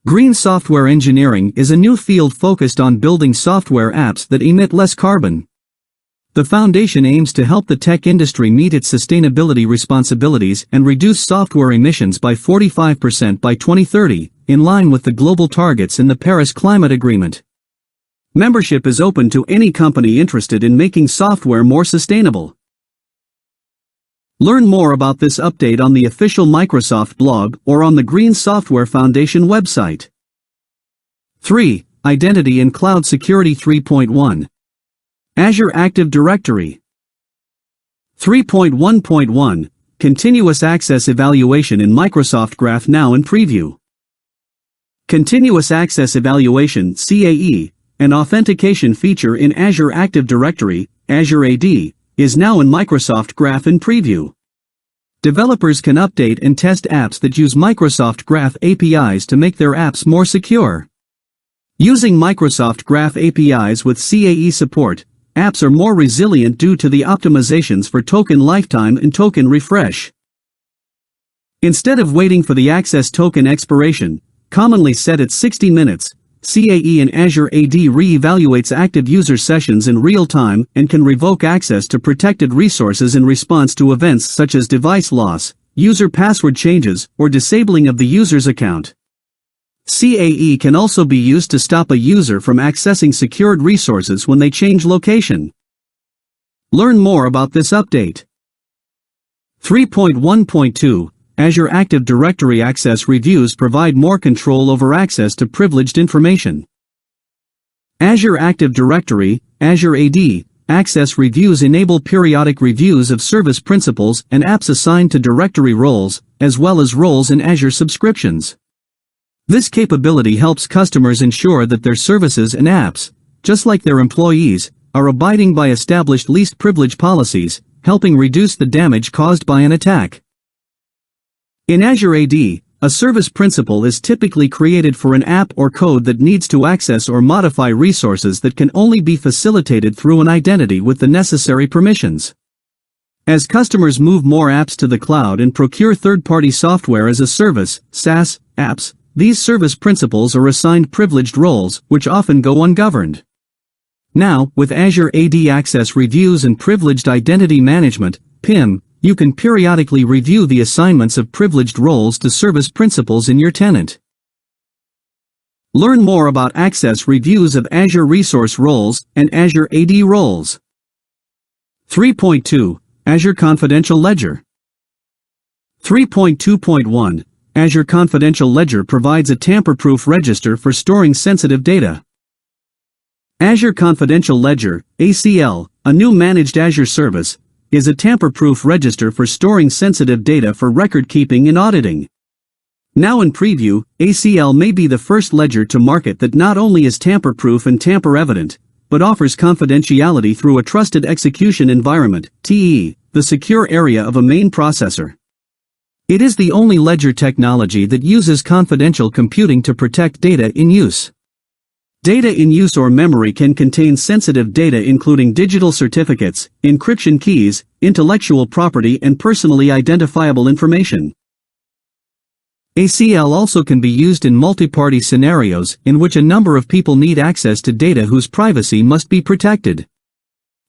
[SPEAKER 1] Green software engineering is a new field focused on building software apps that emit less carbon. The foundation aims to help the tech industry meet its sustainability responsibilities and reduce software emissions by 45% by 2030, in line with the global targets in the Paris Climate Agreement. Membership is open to any company interested in making software more sustainable. Learn more about this update on the official Microsoft blog or on the Green Software Foundation website. 3. Identity and Cloud Security 3.1. Azure Active Directory. 3.1.1 Continuous Access Evaluation in Microsoft Graph now in preview. Continuous Access Evaluation (CAE), an authentication feature in Azure Active Directory, Azure AD, is now in Microsoft Graph in preview. Developers can update and test apps that use Microsoft Graph APIs to make their apps more secure. Using Microsoft Graph APIs with CAE support, apps are more resilient due to the optimizations for token lifetime and token refresh. Instead of waiting for the access token expiration, commonly set at 60 minutes, CAE in Azure AD re-evaluates active user sessions in real time and can revoke access to protected resources in response to events such as device loss, user password changes, or disabling of the user's account. CAE can also be used to stop a user from accessing secured resources when they change location. Learn more about this update. 3.1.2 Azure Active Directory Access Reviews provide more control over access to privileged information. Azure Active Directory, Azure AD, Access Reviews enable periodic reviews of service principals and apps assigned to directory roles, as well as roles in Azure subscriptions. This capability helps customers ensure that their services and apps, just like their employees, are abiding by established least privilege policies, helping reduce the damage caused by an attack. In Azure AD, a service principal is typically created for an app or code that needs to access or modify resources that can only be facilitated through an identity with the necessary permissions. As customers move more apps to the cloud and procure third-party software as a service, SaaS, apps, these service principals are assigned privileged roles, which often go ungoverned. Now, with Azure AD Access Reviews and Privileged Identity Management, PIM, you can periodically review the assignments of privileged roles to service principals in your tenant. Learn more about access reviews of Azure Resource Roles and Azure AD Roles. 3.2. Azure Confidential Ledger. 3.2.1. Azure Confidential Ledger provides a tamper-proof register for storing sensitive data. Azure Confidential Ledger, ACL, a new managed Azure service, is a tamper-proof register for storing sensitive data for record-keeping and auditing. Now in preview, ACL may be the first ledger to market that not only is tamper-proof and tamper-evident, but offers confidentiality through a Trusted Execution Environment, TE, the secure area of a main processor. It is the only ledger technology that uses confidential computing to protect data in use. Data in use or memory can contain sensitive data including digital certificates, encryption keys, intellectual property and personally identifiable information. ACL also can be used in multi-party scenarios in which a number of people need access to data whose privacy must be protected.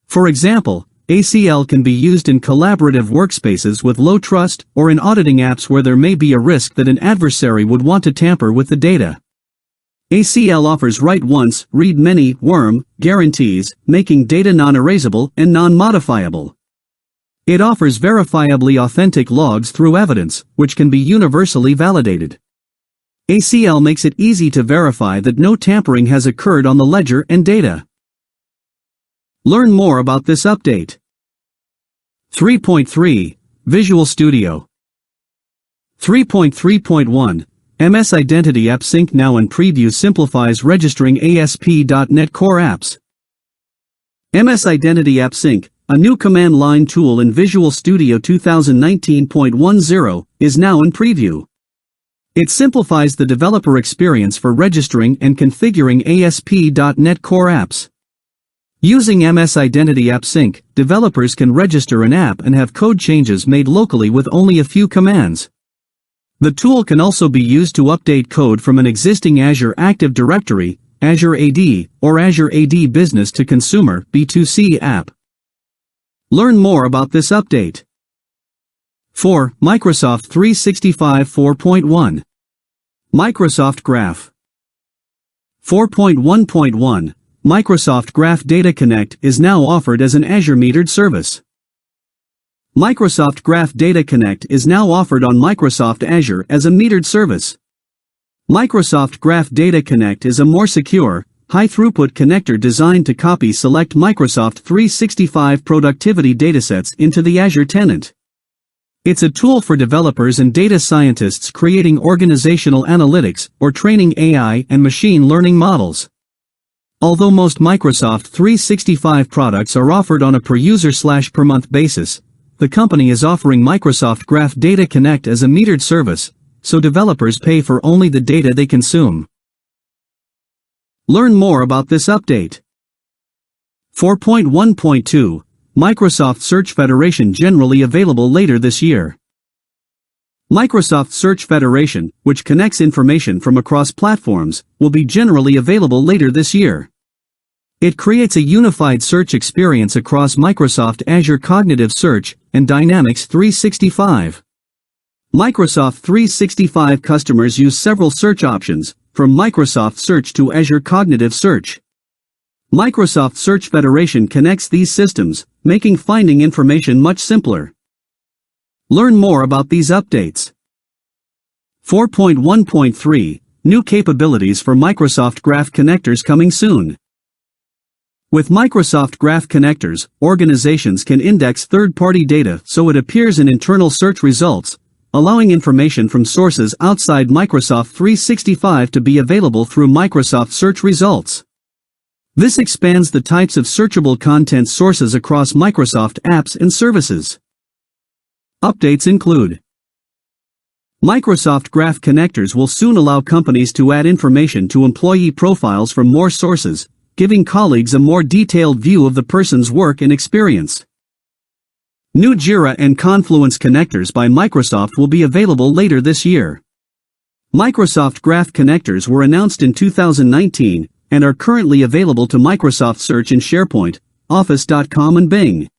[SPEAKER 1] For example, ACL can be used in collaborative workspaces with low trust or in auditing apps where there may be a risk that an adversary would want to tamper with the data. ACL offers write once, read many, worm, guarantees, making data non-erasable and non-modifiable. It offers verifiably authentic logs through evidence, which can be universally validated. ACL makes it easy to verify that no tampering has occurred on the ledger and data. Learn more about this update. 3.3. Visual Studio. 3.3.1. MS Identity App Sync now in preview simplifies registering ASP.NET Core apps. MS Identity App Sync, a new command line tool in Visual Studio 2019.10, is now in preview. It simplifies the developer experience for registering and configuring ASP.NET Core apps. Using MS Identity App Sync, developers can register an app and have code changes made locally with only a few commands. The tool can also be used to update code from an existing Azure Active Directory, Azure AD, or Azure AD Business to Consumer B2C app. Learn more about this update. 4. Microsoft 365 4.1. Microsoft Graph. 4.1.1. Microsoft Graph Data Connect is now offered as an Azure metered service. Microsoft Graph Data Connect is now offered on Microsoft Azure as a metered service. Microsoft Graph Data Connect is a more secure, high-throughput connector designed to copy select Microsoft 365 productivity datasets into the Azure tenant. It's a tool for developers and data scientists creating organizational analytics or training AI and machine learning models. Although most Microsoft 365 products are offered on a per-user/per-month basis, the company is offering Microsoft Graph Data Connect as a metered service, so developers pay for only the data they consume. Learn more about this update. 4.1.2. Microsoft Search Federation generally available later this year. Microsoft Search Federation, which connects information from across platforms, will be generally available later this year. It creates a unified search experience across Microsoft Azure Cognitive Search and Dynamics 365. Microsoft 365 customers use several search options, from Microsoft Search to Azure Cognitive Search. Microsoft Search Federation connects these systems, making finding information much simpler. Learn more about these updates. 4.1.3. New capabilities for Microsoft Graph Connectors coming soon. With Microsoft Graph Connectors, organizations can index third-party data so it appears in internal search results, allowing information from sources outside Microsoft 365 to be available through Microsoft Search results. This expands the types of searchable content sources across Microsoft apps and services. Updates include Microsoft Graph connectors will soon allow companies to add information to employee profiles from more sources, giving colleagues a more detailed view of the person's work and experience. New Jira and Confluence connectors by Microsoft will be available later this year. Microsoft Graph connectors were announced in 2019 and are currently available to Microsoft Search in SharePoint, Office.com and Bing.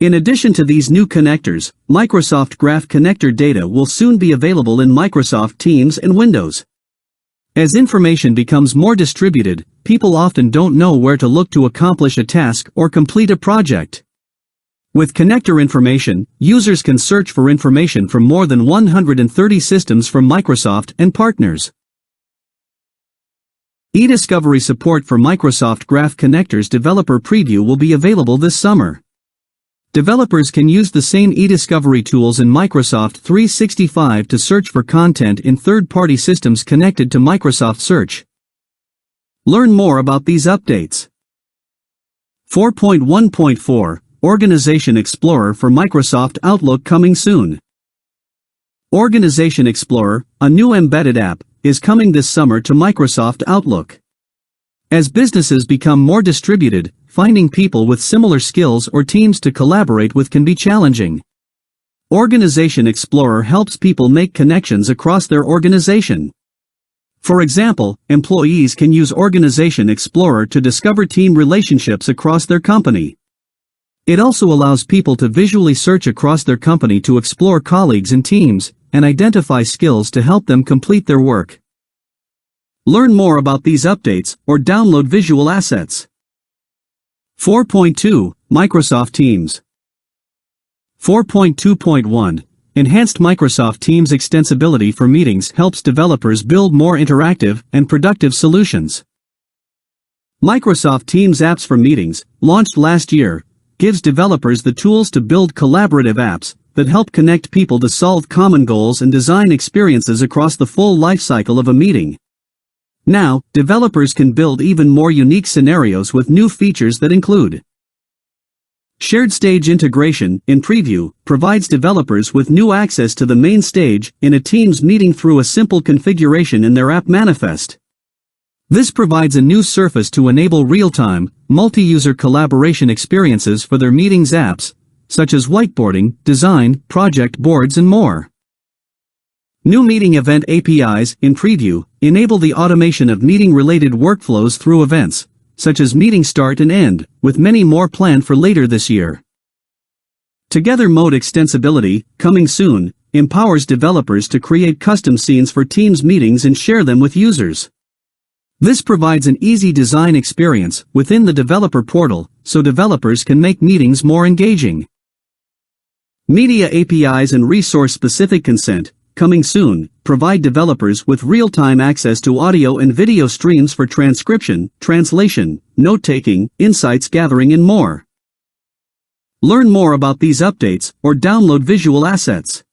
[SPEAKER 1] In addition to these new connectors, Microsoft Graph connector data will soon be available in Microsoft Teams and Windows. As information becomes more distributed, people often don't know where to look to accomplish a task or complete a project. With connector information, users can search for information from more than 130 systems from Microsoft and partners. E-discovery support for Microsoft Graph Connectors Developer Preview will be available this summer. Developers can use the same e-discovery tools in Microsoft 365 to search for content in third-party systems connected to Microsoft Search. Learn more about these updates. 4.1.4 Organization Explorer for Microsoft Outlook coming soon. Organization Explorer, a new embedded app, is coming this summer to Microsoft Outlook. As businesses become more distributed, finding people with similar skills or teams to collaborate with can be challenging. Organization Explorer helps people make connections across their organization. For example, employees can use Organization Explorer to discover team relationships across their company. It also allows people to visually search across their company to explore colleagues and teams, and identify skills to help them complete their work. Learn more about these updates, or download visual assets. 4.2 Microsoft Teams. 4.2.1 Enhanced Microsoft Teams Extensibility for Meetings helps developers build more interactive and productive solutions. Microsoft Teams Apps for Meetings, launched last year, gives developers the tools to build collaborative apps that help connect people to solve common goals and design experiences across the full lifecycle of a meeting. Now, developers can build even more unique scenarios with new features that include Shared Stage Integration in Preview provides developers with new access to the main stage in a Teams meeting through a simple configuration in their app manifest. This provides a new surface to enable real-time, multi-user collaboration experiences for their meetings apps, such as whiteboarding, design, project boards and more. New Meeting Event APIs in Preview enable the automation of meeting-related workflows through events, such as meeting start and end, with many more planned for later this year. Together Mode Extensibility, coming soon, empowers developers to create custom scenes for Teams meetings and share them with users. This provides an easy design experience within the developer portal, so developers can make meetings more engaging. Media APIs and resource-specific consent, coming soon, provide developers with real-time access to audio and video streams for transcription, translation, note-taking, insights gathering and more. Learn more about these updates, or download visual assets.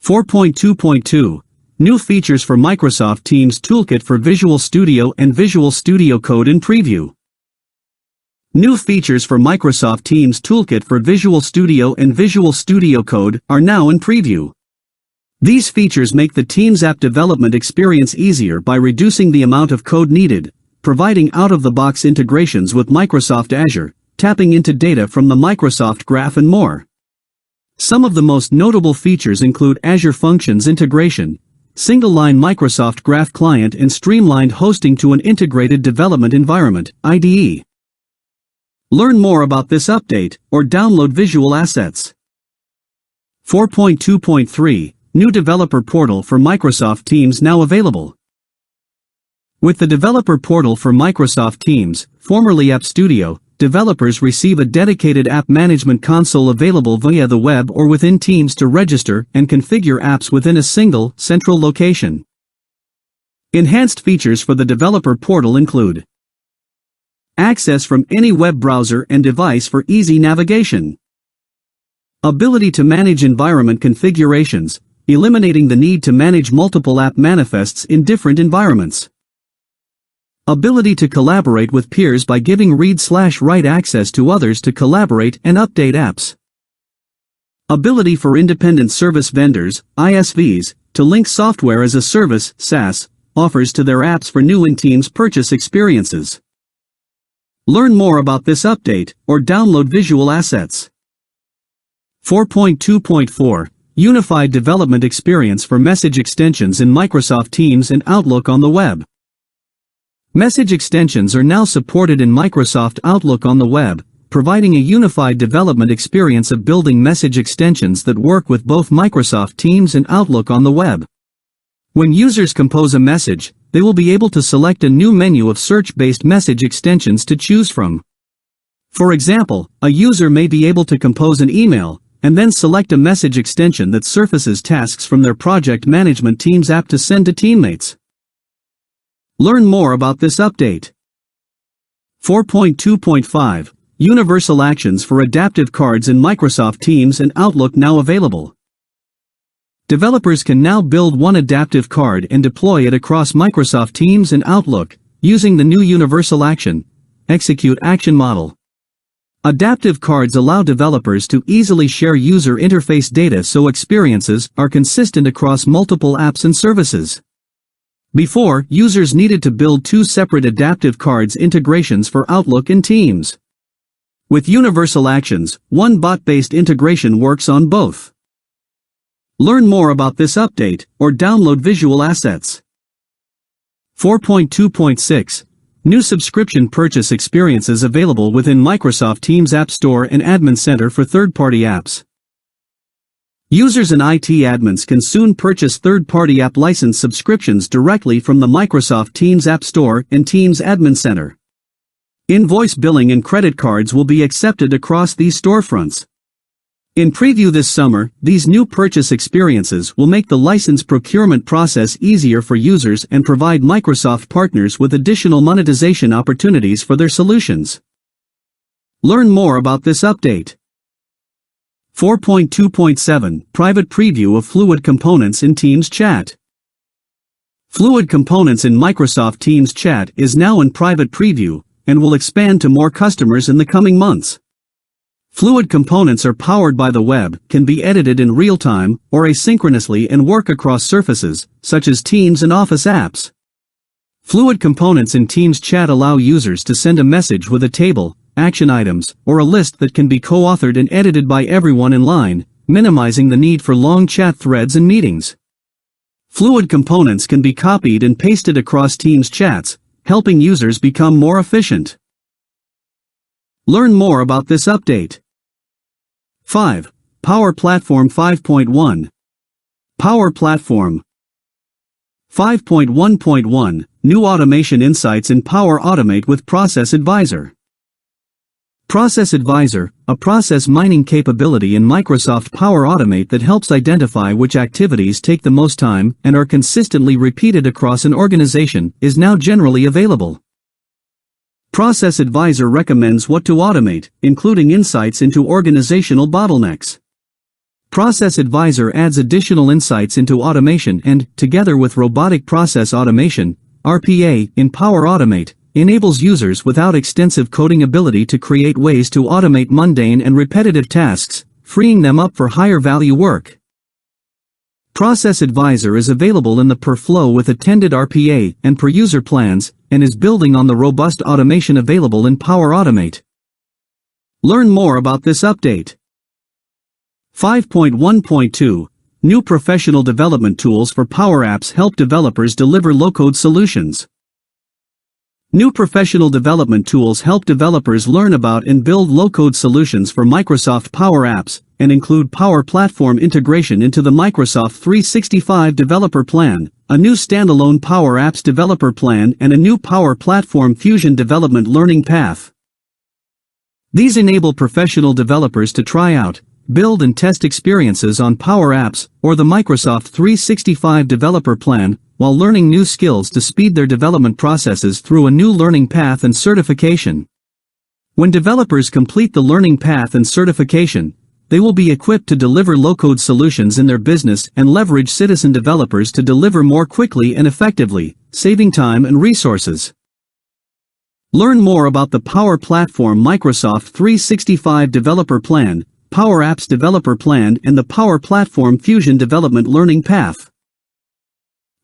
[SPEAKER 1] 4.2.2 New features for Microsoft Teams Toolkit for Visual Studio and Visual Studio Code in Preview. New features for Microsoft Teams Toolkit for Visual Studio and Visual Studio Code are now in preview. These features make the Teams app development experience easier by reducing the amount of code needed, providing out-of-the-box integrations with Microsoft Azure, tapping into data from the Microsoft Graph and more. Some of the most notable features include Azure Functions integration, single-line Microsoft Graph client and streamlined hosting to an integrated development environment, IDE. Learn more about this update, or download visual assets. 4.2.3 New Developer Portal for Microsoft Teams now available. With the Developer Portal for Microsoft Teams, formerly App Studio, developers receive a dedicated app management console available via the web or within Teams to register and configure apps within a single, central location. Enhanced features for the Developer Portal include access from any web browser and device for easy navigation, ability to manage environment configurations, eliminating the need to manage multiple app manifests in different environments. Ability to collaborate with peers by giving read/write access to others to collaborate and update apps. Ability for independent service vendors, ISVs, to link software as a service, SaaS, offers to their apps for new in-Teams purchase experiences. Learn more about this update, or download visual assets. 4.2.4 Unified Development Experience for Message Extensions in Microsoft Teams and Outlook on the Web. Message extensions are now supported in Microsoft Outlook on the web, providing a unified development experience of building message extensions that work with both Microsoft Teams and Outlook on the web. When users compose a message, they will be able to select a new menu of search-based message extensions to choose from. For example, a user may be able to compose an email, and then select a message extension that surfaces tasks from their project management team's app to send to teammates. Learn more about this update. 4.2.5 Universal Actions for Adaptive Cards in Microsoft Teams and Outlook now available. Developers can now build one adaptive card and deploy it across Microsoft Teams and Outlook, using the new Universal Action, Execute Action model. Adaptive cards allow developers to easily share user interface data so experiences are consistent across multiple apps and services. Before, users needed to build two separate adaptive cards integrations for Outlook and Teams. With Universal Actions, one bot-based integration works on both. Learn more about this update, or download visual assets. 4.2.6 New subscription purchase experiences available within Microsoft Teams App Store and Admin Center for third-party apps. Users and IT admins can soon purchase third-party app license subscriptions directly from the Microsoft Teams App Store and Teams Admin Center. Invoice billing and credit cards will be accepted across these storefronts. In preview this summer, these new purchase experiences will make the license procurement process easier for users and provide Microsoft partners with additional monetization opportunities for their solutions. Learn more about this update. 4.2.7 Private Preview of Fluid Components in Teams Chat. Fluid Components in Microsoft Teams Chat is now in private preview, and will expand to more customers in the coming months. Fluid components are powered by the web, can be edited in real time, or asynchronously and work across surfaces, such as Teams and Office apps. Fluid components in Teams Chat allow users to send a message with a table, action items, or a list that can be co-authored and edited by everyone in line, minimizing the need for long chat threads and meetings. Fluid components can be copied and pasted across Teams chats, helping users become more efficient. Learn more about this update. 5. Power Platform 5.1. Power Platform 5.1.1 New Automation Insights in Power Automate with Process Advisor. Process Advisor, a process mining capability in Microsoft Power Automate that helps identify which activities take the most time and are consistently repeated across an organization, is now generally available. Process Advisor recommends what to automate, including insights into organizational bottlenecks. Process Advisor adds additional insights into automation and, together with Robotic Process Automation, RPA, in Power Automate, enables users without extensive coding ability to create ways to automate mundane and repetitive tasks, freeing them up for higher-value work. Process Advisor is available in the per flow with attended RPA and per user plans, and is building on the robust automation available in Power Automate. Learn more about this update. 5.1.2 New professional development tools for Powerapps help developers deliver low-code solutions. New professional development tools help developers learn about and build low-code solutions for Microsoft Power Apps, and include Power Platform integration into the Microsoft 365 Developer Plan, a new standalone Power Apps Developer Plan and a new Power Platform Fusion Development Learning Path. These enable professional developers to try out, build and test experiences on Power Apps or the Microsoft 365 Developer Plan, while learning new skills to speed their development processes through a new learning path and certification. When developers complete the learning path and certification, they will be equipped to deliver low-code solutions in their business and leverage citizen developers to deliver more quickly and effectively, saving time and resources. Learn more about the Power Platform Microsoft 365 Developer Plan, Powerapps Developer Plan and the Power Platform Fusion Development Learning Path.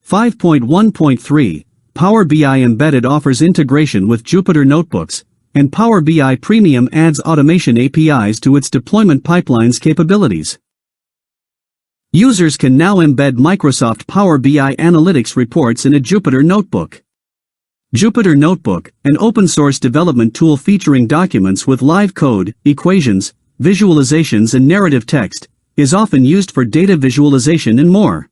[SPEAKER 1] 5.1.3 Power BI Embedded offers integration with Jupyter Notebooks, and Power BI Premium adds automation APIs to its deployment pipelines capabilities. Users can now embed Microsoft Power BI Analytics reports in a Jupyter Notebook. Jupyter Notebook, an open-source development tool featuring documents with live code, equations, visualizations and narrative text, is often used for data visualization and more.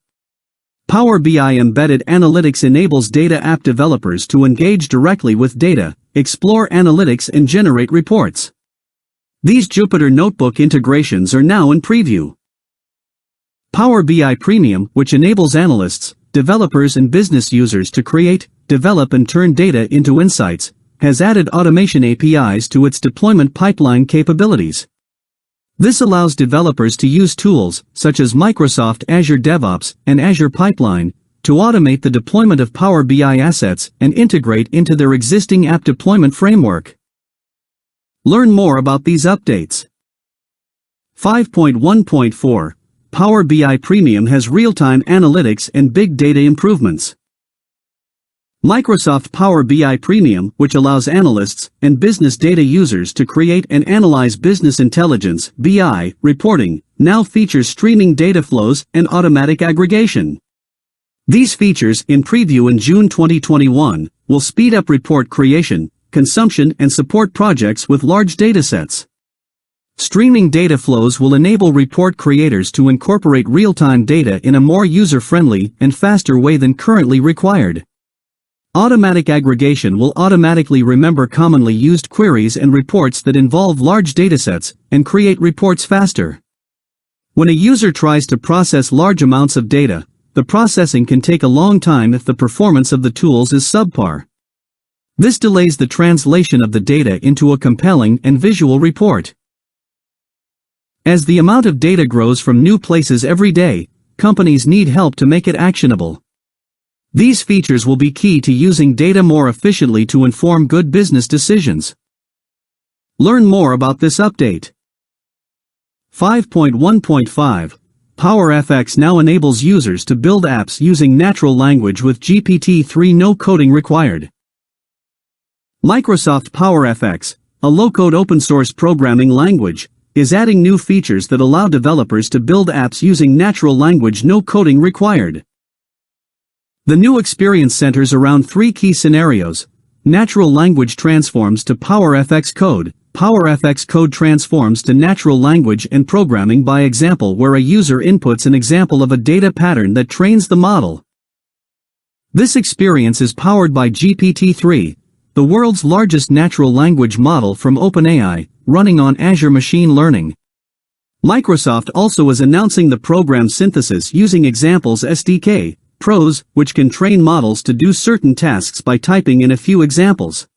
[SPEAKER 1] Power BI Embedded Analytics enables data app developers to engage directly with data, explore analytics and generate reports. These Jupyter Notebook integrations are now in preview. Power BI Premium, which enables analysts, developers and business users to create, develop and turn data into insights, has added automation APIs to its deployment pipeline capabilities. This allows developers to use tools, such as Microsoft Azure DevOps and Azure Pipeline, to automate the deployment of Power BI assets and integrate into their existing app deployment framework. Learn more about these updates. 5.1.4 Power BI Premium has real-time analytics and big data improvements. Microsoft Power BI Premium, which allows analysts and business data users to create and analyze business intelligence (BI) reporting, now features streaming data flows and automatic aggregation. These features, in preview in June 2021, will speed up report creation, consumption and support projects with large datasets. Streaming data flows will enable report creators to incorporate real-time data in a more user-friendly and faster way than currently required. Automatic aggregation will automatically remember commonly used queries and reports that involve large datasets and create reports faster. When a user tries to process large amounts of data, the processing can take a long time if the performance of the tools is subpar. This delays the translation of the data into a compelling and visual report. As the amount of data grows from new places every day, companies need help to make it actionable. These features will be key to using data more efficiently to inform good business decisions. Learn more about this update. 5.1.5 PowerFX now enables users to build apps using natural language with GPT-3 no coding required. Microsoft PowerFX, a low-code open-source programming language, is adding new features that allow developers to build apps using natural language no coding required. The new experience centers around three key scenarios: natural language transforms to PowerFX code, PowerFX code transforms to natural language, and programming by example, where a user inputs an example of a data pattern that trains the model. This experience is powered by GPT-3, the world's largest natural language model from OpenAI, running on Azure Machine Learning. Microsoft also is announcing the program synthesis using Examples SDK, Pros, which can train models to do certain tasks by typing in a few examples.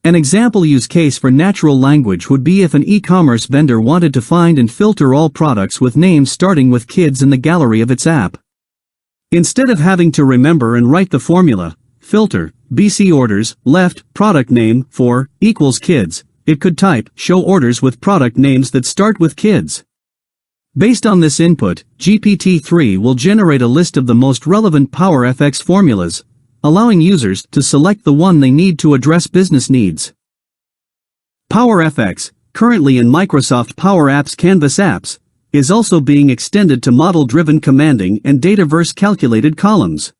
[SPEAKER 1] An example use case for natural language would be if an e-commerce vendor wanted to find and filter all products with names starting with kids in the gallery of its app. Instead of having to remember and write the formula, filter, BC orders, left, product name, for, equals kids, it could type, show orders with product names that start with kids. Based on this input, GPT-3 will generate a list of the most relevant PowerFX formulas, allowing users to select the one they need to address business needs. PowerFX, currently in Microsoft Powerapps Canvas apps, is also being extended to model-driven commanding and Dataverse calculated columns.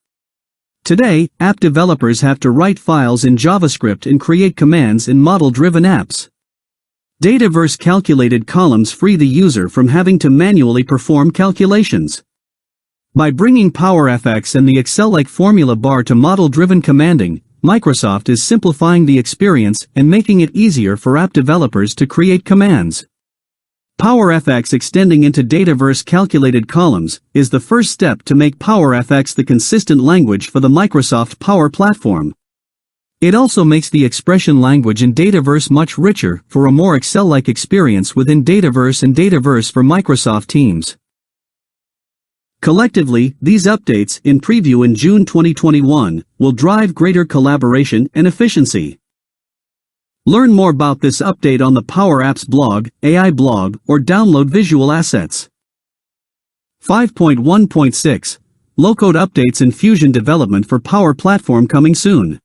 [SPEAKER 1] Today, app developers have to write files in JavaScript and create commands in model-driven apps. Dataverse calculated columns free the user from having to manually perform calculations. By bringing PowerFX and the Excel-like formula bar to model-driven commanding, Microsoft is simplifying the experience and making it easier for app developers to create commands. PowerFX extending into Dataverse calculated columns is the first step to make PowerFX the consistent language for the Microsoft Power Platform. It also makes the expression language in Dataverse much richer for a more Excel-like experience within Dataverse and Dataverse for Microsoft Teams. Collectively, these updates, in preview in June 2021, will drive greater collaboration and efficiency. Learn more about this update on the Powerapps blog, AI blog, or download visual assets. 5.1.6 Low-code updates in Fusion development for Power Platform coming soon.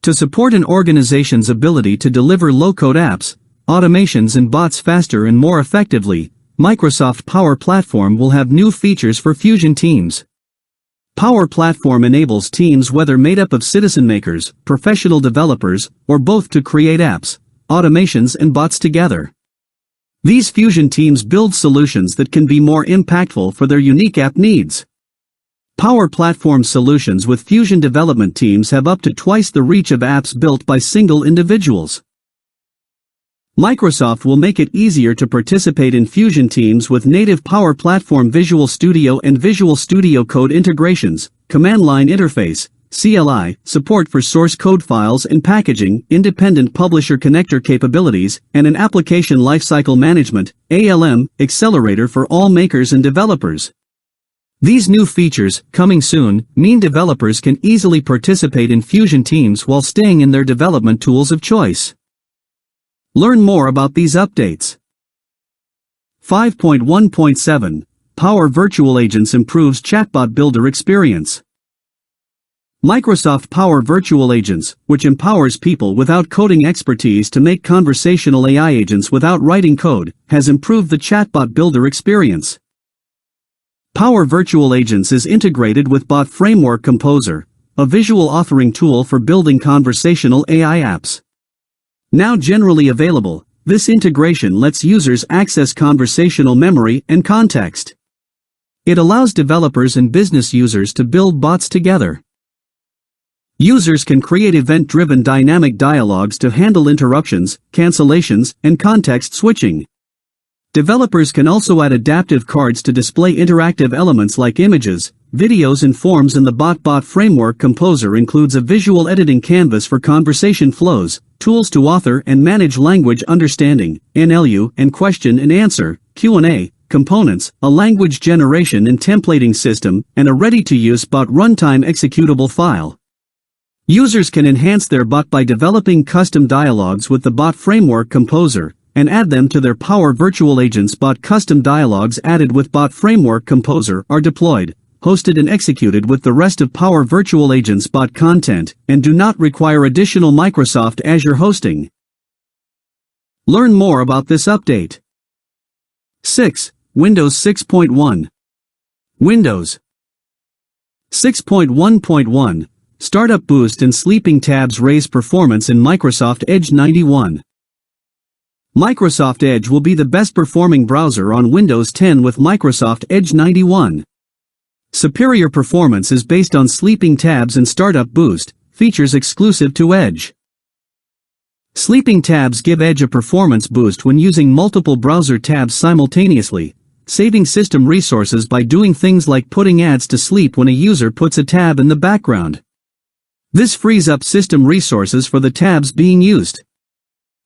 [SPEAKER 1] To support an organization's ability to deliver low-code apps, automations and bots faster and more effectively, Microsoft Power Platform will have new features for Fusion teams. Power Platform enables teams whether made up of citizen makers, professional developers, or both to create apps, automations and bots together. These Fusion teams build solutions that can be more impactful for their unique app needs. Power Platform solutions with Fusion development teams have up to twice the reach of apps built by single individuals. Microsoft will make it easier to participate in Fusion teams with native Power Platform Visual Studio and Visual Studio Code integrations, command line interface, CLI, support for source code files and packaging, independent publisher connector capabilities, and an application lifecycle management, ALM, accelerator for all makers and developers. These new features, coming soon, mean developers can easily participate in Fusion teams while staying in their development tools of choice. Learn more about these updates. 5.1.7 Power Virtual Agents improves Chatbot Builder experience. Microsoft Power Virtual Agents, which empowers people without coding expertise to make conversational AI agents without writing code, has improved the Chatbot Builder experience. Power Virtual Agents is integrated with Bot Framework Composer, a visual authoring tool for building conversational AI apps. Now generally available, this integration lets users access conversational memory and context. It allows developers and business users to build bots together. Users can create event-driven dynamic dialogues to handle interruptions, cancellations, and context switching. Developers can also add adaptive cards to display interactive elements like images, videos and forms, and the Bot Framework Composer includes a visual editing canvas for conversation flows, tools to author and manage language understanding, NLU, and question and answer, Q&A, components, a language generation and templating system, and a ready-to-use bot runtime executable file. Users can enhance their bot by developing custom dialogues with the Bot Framework Composer, and add them to their Power Virtual Agents. Bot custom dialogues added with Bot Framework Composer are deployed, hosted and executed with the rest of Power Virtual Agents bot content, and do not require additional Microsoft Azure hosting. Learn more about this update. 6. Windows 6.1. Windows 6.1.1 Startup Boost and Sleeping Tabs raise performance in Microsoft Edge 91. Microsoft Edge will be the best performing browser on Windows 10 with Microsoft Edge 91. Superior performance is based on Sleeping Tabs and Startup Boost, features exclusive to Edge. Sleeping Tabs give Edge a performance boost when using multiple browser tabs simultaneously, saving system resources by doing things like putting ads to sleep when a user puts a tab in the background. This frees up system resources for the tabs being used.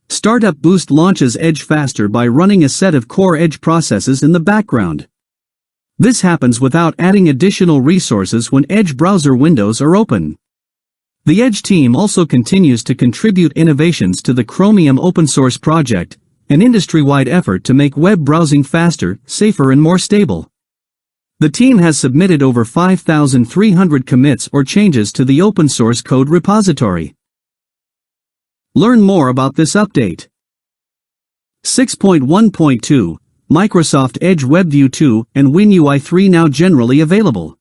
[SPEAKER 1] Startup Boost launches Edge faster by running a set of core Edge processes in the background. This happens without adding additional resources when Edge browser windows are open. The Edge team also continues to contribute innovations to the Chromium open source project, an industry-wide effort to make web browsing faster, safer and more stable. The team has submitted over 5,300 commits or changes to the open source code repository. Learn more about this update. 6.1.2 Microsoft Edge WebView 2 and WinUI 3 now generally available.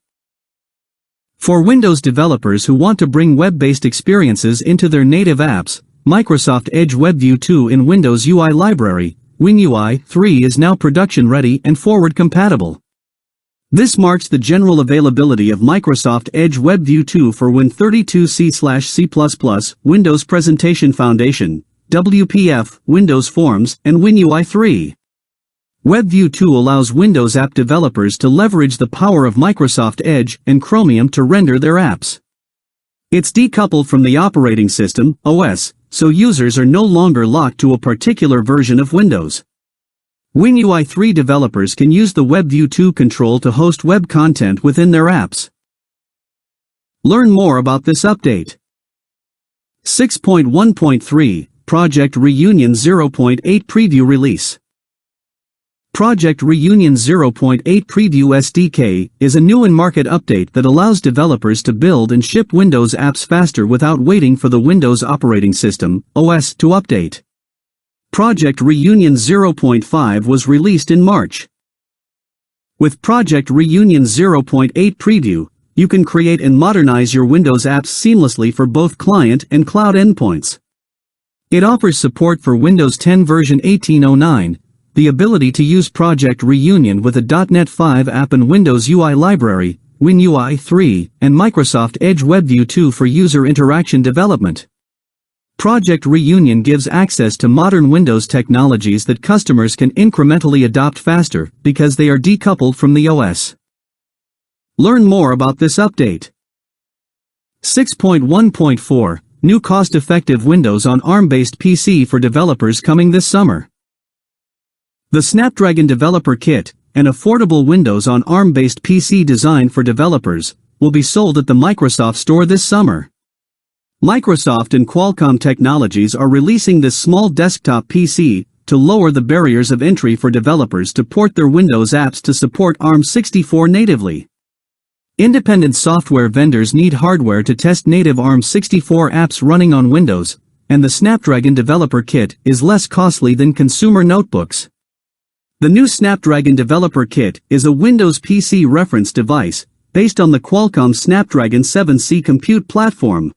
[SPEAKER 1] For Windows developers who want to bring web-based experiences into their native apps, Microsoft Edge WebView 2 in Windows UI library, WinUI 3 is now production-ready and forward-compatible. This marks the general availability of Microsoft Edge WebView 2 for Win32C/C++, Windows Presentation Foundation, WPF, Windows Forms, and WinUI 3. WebView 2 allows Windows app developers to leverage the power of Microsoft Edge and Chromium to render their apps. It's decoupled from the operating system, OS, so users are no longer locked to a particular version of Windows. WinUI 3 developers can use the WebView 2 control to host web content within their apps. Learn more about this update. 6.1.3 Project Reunion 0.8 Preview Release. Project Reunion 0.8 Preview SDK is a new in-market update that allows developers to build and ship Windows apps faster without waiting for the Windows operating system (OS) to update. Project Reunion 0.5 was released in March. With Project Reunion 0.8 Preview, you can create and modernize your Windows apps seamlessly for both client and cloud endpoints. It offers support for Windows 10 version 1809, the ability to use Project Reunion with a .NET 5 app and Windows UI library, WinUI 3, and Microsoft Edge WebView 2 for user interaction development. Project Reunion gives access to modern Windows technologies that customers can incrementally adopt faster because they are decoupled from the OS. Learn more about this update. 6.1.4 New cost-effective Windows on ARM-based PC for developers coming this summer. The Snapdragon Developer Kit, an affordable Windows on ARM-based PC designed for developers, will be sold at the Microsoft Store this summer. Microsoft and Qualcomm Technologies are releasing this small desktop PC to lower the barriers of entry for developers to port their Windows apps to support ARM64 natively. Independent software vendors need hardware to test native ARM64 apps running on Windows, and the Snapdragon Developer Kit is less costly than consumer notebooks. The new Snapdragon Developer Kit is a Windows PC reference device, based on the Qualcomm Snapdragon 7C compute platform.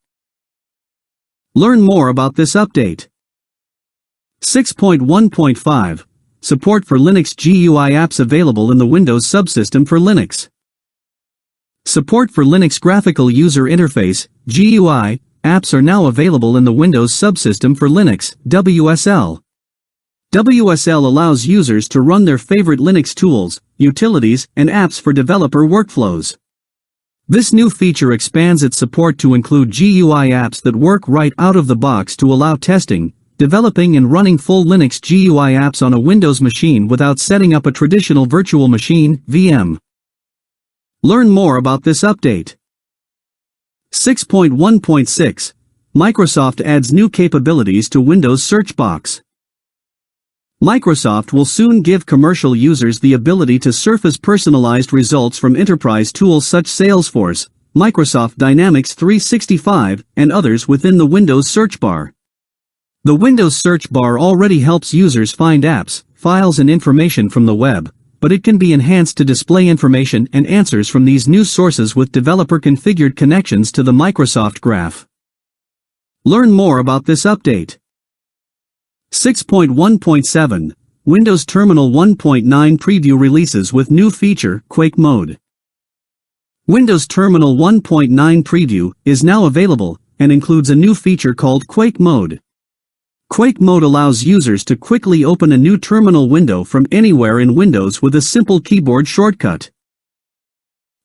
[SPEAKER 1] Learn more about this update. 6.1.5 Support for Linux GUI apps available in the Windows subsystem for Linux. Support for Linux Graphical User Interface, GUI, apps are now available in the Windows subsystem for Linux, WSL. WSL allows users to run their favorite Linux tools, utilities, and apps for developer workflows. This new feature expands its support to include GUI apps that work right out of the box to allow testing, developing and running full Linux GUI apps on a Windows machine without setting up a traditional virtual machine, VM. Learn more about this update. 6.1.6 Microsoft adds new capabilities to Windows Search Box. Microsoft will soon give commercial users the ability to surface personalized results from enterprise tools such as Salesforce, Microsoft Dynamics 365, and others within the Windows search bar. The Windows search bar already helps users find apps, files and information from the web, but it can be enhanced to display information and answers from these new sources with developer-configured connections to the Microsoft Graph. Learn more about this update. 6.1.7 Windows Terminal 1.9 Preview releases with new feature, Quake Mode. Windows Terminal 1.9 Preview is now available, and includes a new feature called Quake Mode. Quake Mode allows users to quickly open a new terminal window from anywhere in Windows with a simple keyboard shortcut.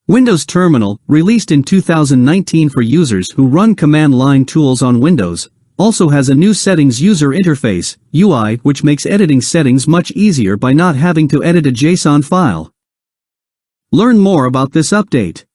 [SPEAKER 1] Windows Terminal, released in 2019 for users who run command line tools on Windows, also has a new settings user interface, UI, which makes editing settings much easier by not having to edit a JSON file. Learn more about this update.